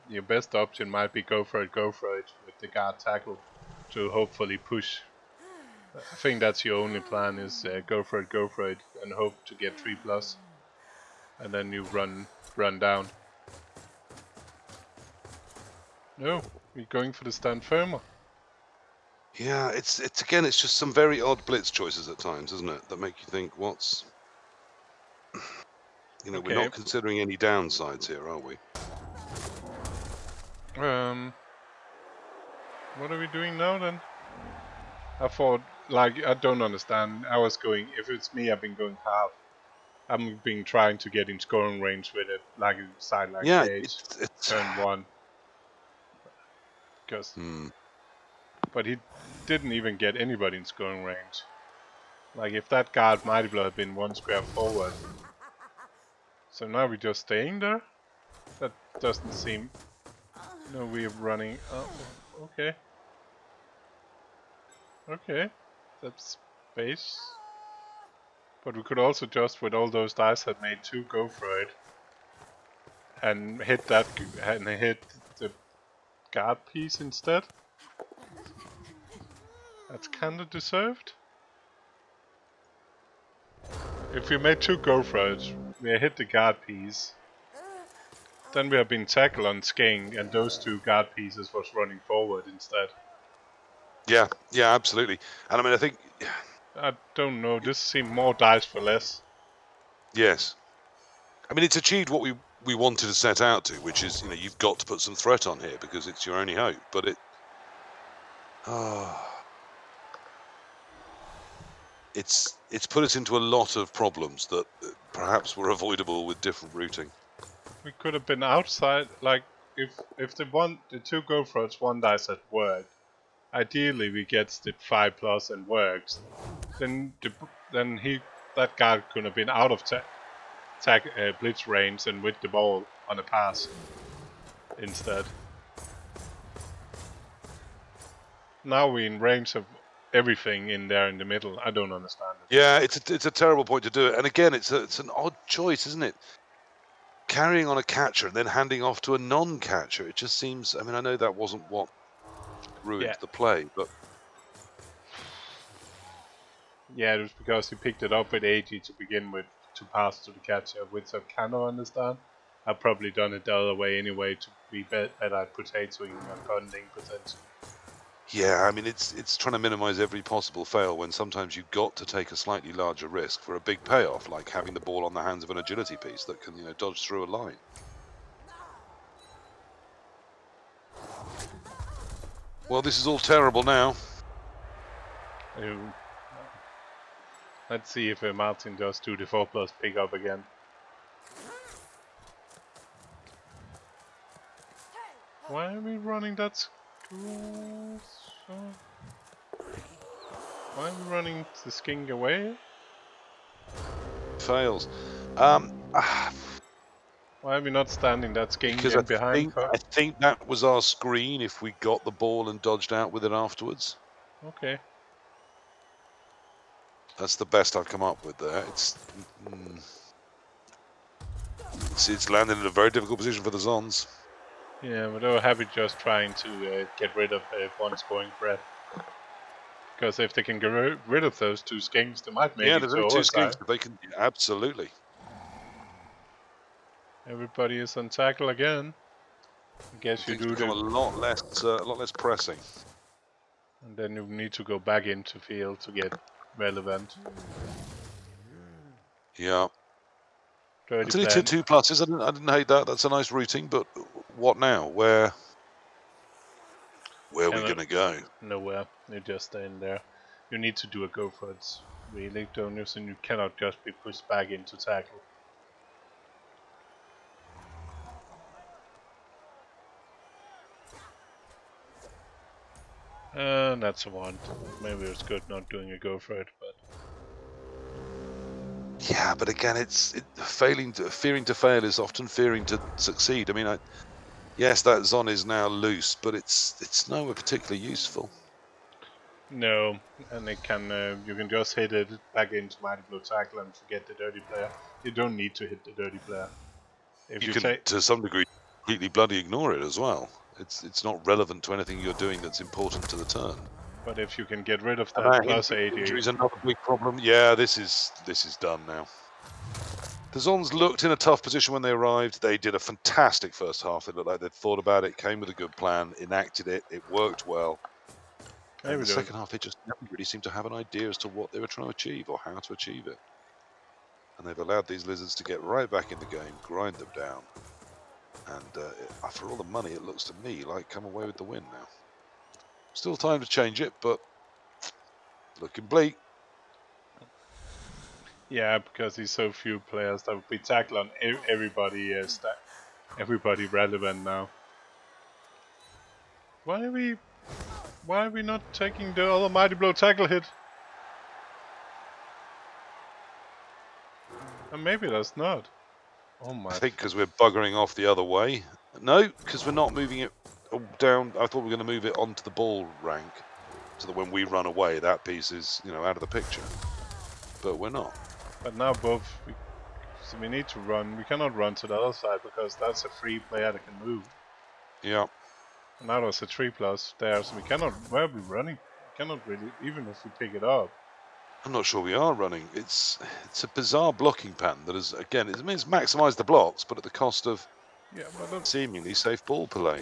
your best option might be go for it with the guard tackle to hopefully push. I think that's your only plan is go for it and hope to get 3+. And then you run down. No, we're going for the stand firmer. Yeah, it's just some very odd blitz choices at times, isn't it? That make you think, what's... You know, Okay. we're not considering any downsides here, are we? What are we doing now then? I thought, like, I don't understand. I was going, if it's me, I've been going half. I'm been trying to get in scoring range with it, like a sideline cage, it's turn 1. But he didn't even get anybody in scoring range. Like, if that guard might have been 1 square forward. So now we're just staying there? That doesn't seem... No, we're running... Oh, okay. Okay. That's space. But we could also just, with all those dice, had made 2 go for it. And hit that... and hit the guard piece instead. That's kinda deserved. If we made 2 go for it, we hit the guard piece. Then we have been tackled on Skeng, and those 2 guard pieces was running forward instead. Yeah, absolutely. And I mean, I think... I don't know, this seemed more dice for less. Yes. I mean, it's achieved what we wanted to set out to, which is, you know, you've got to put some threat on here because it's your only hope. But it... It's put us into a lot of problems that perhaps were avoidable with different routing. We could have been outside, like, if the 2 go for it's 1 dice had worked, ideally we gets the 5+ and works, then that guard could have been out of blitz range and with the ball on a pass instead. Now we're in range of everything in there in the middle. I don't understand it. Yeah, it's a terrible point to do it. And again, it's an odd choice, isn't it? Carrying on a catcher and then handing off to a non-catcher. It just seems. I mean, I know that wasn't what ruined the play, but yeah, it was because he picked it up with 80 to begin with to pass to the catcher, which I kind of understand. I've probably done it the other way anyway to be better at potatoing and punting potentially. yeah, I mean, it's trying to minimize every possible fail when sometimes you've got to take a slightly larger risk for a big payoff, like having the ball on the hands of an agility piece that can, dodge through a line. Well, this is all terrible now. Let's see if Martin does do the 4+ pick up again. Why are we running that school? Why are we running the skink away? Fails. Why are we not standing that skink Because in behind? I think that was our screen if we got the ball and dodged out with it afterwards. Okay. That's the best I've come up with there. It's landed in a very difficult position for the Zons. Yeah, but they were happy just trying to get rid of one scoring threat. Because if they can get rid of those 2 skinks, they might make it to there's 2 overtime. skinks. They can absolutely. Everybody is on tackle again. I guess you do become a lot less pressing. And then you need to go back into field to get relevant. Yeah. 30 Until he did 2 pluses, I didn't hate that. That's a nice routing, but what now? Where are we going to go? Nowhere. You're just staying there. You need to do a go for it, really, don't you? So you cannot just be pushed back into tackle. And that's a 1. Maybe it's good not doing a go for it, but... Yeah, but again, fearing to fail is often fearing to succeed. I mean, yes, that Zon is now loose, but it's nowhere particularly useful. No, and it can you can just hit it back into Mighty Blow tackle and forget the dirty player. You don't need to hit the dirty player. If you can, to some degree, completely bloody ignore it as well. It's not relevant to anything you're doing that's important to the turn. But if you can get rid of that plus 80... Injury is another big problem. Yeah, this is done now. The Zons looked in a tough position when they arrived. They did a fantastic first half. It looked like they'd thought about it, came with a good plan, enacted it. It worked well. In the second half, they just never really seemed to have an idea as to what they were trying to achieve or how to achieve it. And they've allowed these Lizards to get right back in the game, grind them down. And for all the money, it looks to me like come away with the win now. Still time to change it, but looking bleak. Yeah, because there's so few players that would be tackle on everybody relevant now. Why are we not taking the other Mighty Blow tackle hit? And maybe that's not. Oh my. I think because we're buggering off the other way. No, because we're not moving it down. I thought we were going to move it onto the ball rank, so that when we run away, that piece is, out of the picture. But we're not. But now so we need to run. We cannot run to the other side because that's a free player that can move. Yeah. And now there's a 3+ there, so we cannot. Where are we running? We cannot really, even if we pick it up. I'm not sure we are running. It's a bizarre blocking pattern that is, again, it means maximise the blocks, but at the cost of seemingly safe ball play.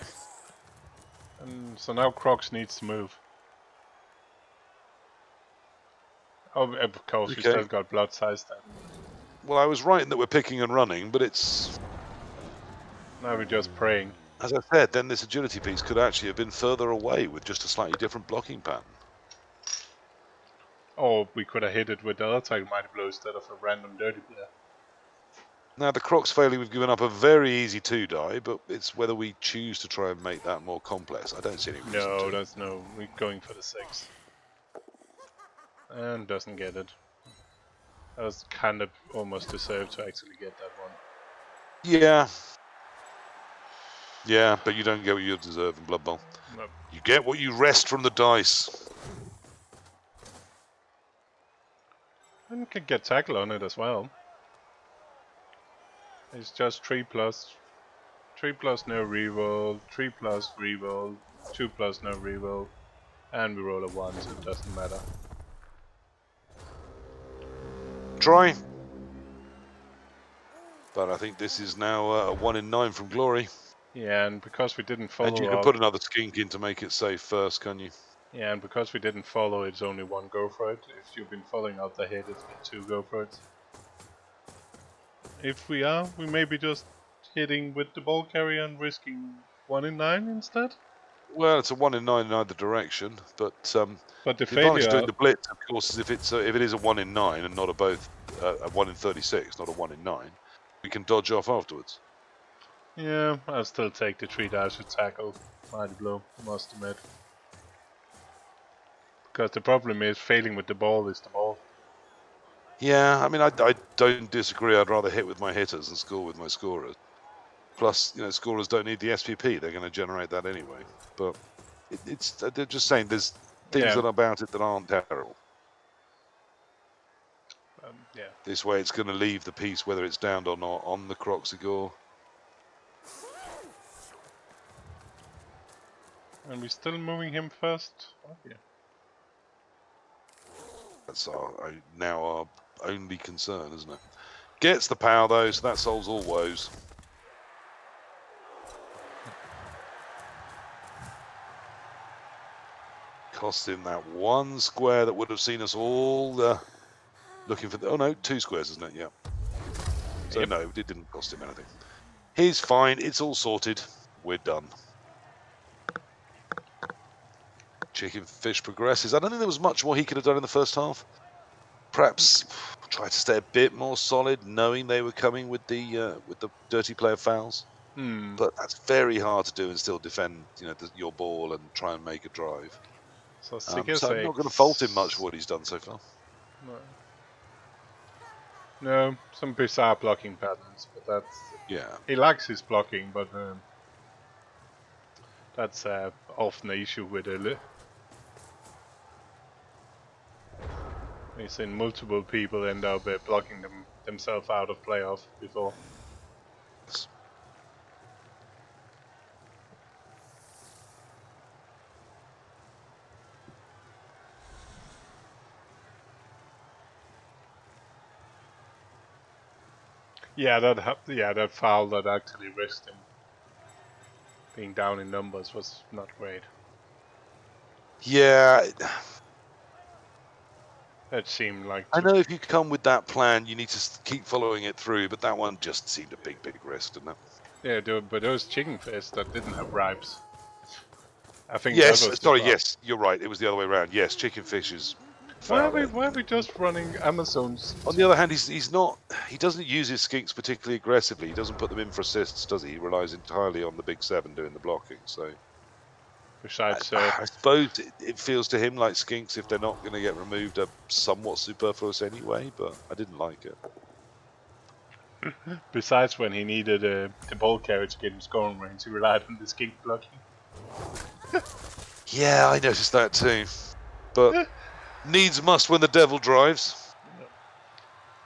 And so now Crocs needs to move. Oh, of course, we still got blood size then. Well, I was right in that we're picking and running, but it's... Now we're just praying. As I said, then this agility piece could actually have been further away with just a slightly different blocking pattern. Or we could have hit it with the other type Mighty Blow instead of a random dirty player. Now, the Croc's failing, we've given up a very easy 2-die, but it's whether we choose to try and make that more complex. I don't see any reason No, to. that's no. We're going for the 6. And doesn't get it. That was kind of almost deserved to actually get that one. Yeah. Yeah, but you don't get what you deserve in Blood Bowl. No. You get what you wrest from the dice. And you can get tackle on it as well. It's just 3+. 3+ no reroll, 3+ reroll, 2+ no reroll, and we roll a 1, so it doesn't matter. Try. But I think this is now a 1 in 9 from Glory. Yeah, and because we didn't follow And you can up, put another skink in to make it safe first, can you? yeah, and because we didn't follow, it's only 1 go for it. If you've been following out the hit, it's been 2 go for it. If we are, we may be just hitting with the ball carrier and risking 1 in 9 instead. Well, it's a 1 in 9 in either direction, but the the advantage failure, of doing the blitz, of course, is if it is a 1 in 9 and not a 1 in 36, not a 1 in 9, we can dodge off afterwards. yeah, I'll still take the 3 dice with tackle. Mighty blow, must admit. Because the problem is, failing with the ball is the ball. Yeah, I mean, I don't disagree. I'd rather hit with my hitters than score with my scorers. Plus, scorers don't need the SPP. They're going to generate that anyway. But they're just saying there's things about it that aren't terrible. Yeah. This way, it's going to leave the piece, whether it's downed or not, on the Croxigore. And we're still moving him first. Oh, yeah. That's now our only concern, isn't it? Gets the power, though, so that solves all woes. Cost him that 1 square that would have seen us all looking for... Oh, no, 2 squares, isn't it? Yeah. So, Yep. no, it didn't cost him anything. He's fine. It's all sorted. We're done. Chickenfish progresses. I don't think there was much more he could have done in the first half. Perhaps try to stay a bit more solid, knowing they were coming with the dirty player fouls. But that's very hard to do and still defend, your ball and try and make a drive. So So I'm not going to fault him much for what he's done so far. No, some bizarre blocking patterns, but that's... Yeah. He likes his blocking, but that's often an issue with it. We've seen multiple people end up blocking themselves out of playoff before. Yeah, that foul that actually risked him being down in numbers was not great. Yeah. That seemed like... I know if you come with that plan, you need to keep following it through, but that one just seemed a big risk, didn't it? Yeah, but those Chickenfish that didn't have bribes. I think yes, that was sorry, yes, you're right. It was the other way around. Yes, Chickenfish is... Why are we just running Amazons? On the other hand, he doesn't use his skinks particularly aggressively. He doesn't put them in for assists, does he? He relies entirely on the big 7 doing the blocking. So, besides, I suppose it feels to him like skinks, if they're not going to get removed, are somewhat superfluous anyway. But I didn't like it. Besides, when he needed the ball carrier to get him scoring range, he relied on the skink blocking. Yeah, I noticed that too. But needs must when the devil drives.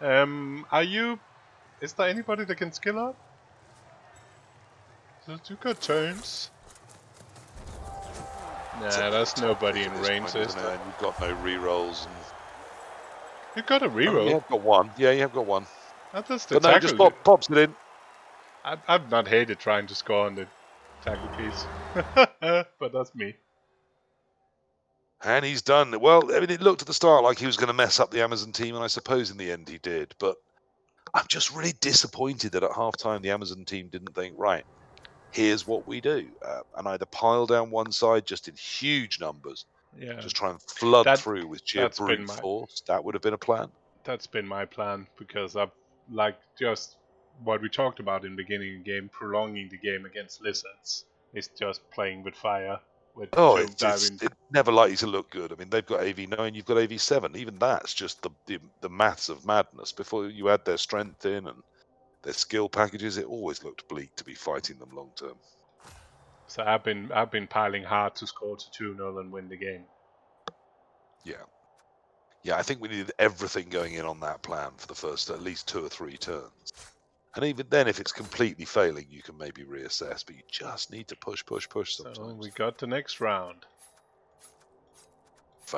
Is there anybody that can skill up? You got turns. Nah, there's nobody in range, is there? And you've got no rerolls. You got a reroll. You have got one. Yeah, you have got one. That's the but no, tackle. just pops it in. I've not hated trying to score on the tackle piece. But that's me. And he's done. Well, I mean, it looked at the start like he was going to mess up the Amazon team, and I suppose in the end he did. But I'm just really disappointed that at halftime the Amazon team didn't think, right, here's what we do. And either pile down one side just in huge numbers, just try and flood through with sheer brute force. That would have been a plan. That's been my plan, because I've just what we talked about in the beginning of the game, prolonging the game against lizards, is just playing with fire. With Oh, choke diving. it's never likely to look good. I mean, they've got AV9, you've got AV7. Even that's just the maths of madness. Before you add their strength in and their skill packages, it always looked bleak to be fighting them long term. So I've been piling hard to score to 2-0 and win the game. Yeah, I think we needed everything going in on that plan for the first at least 2 or 3 turns. And even then, if it's completely failing, you can maybe reassess. But you just need to push So sometimes. we got the next round.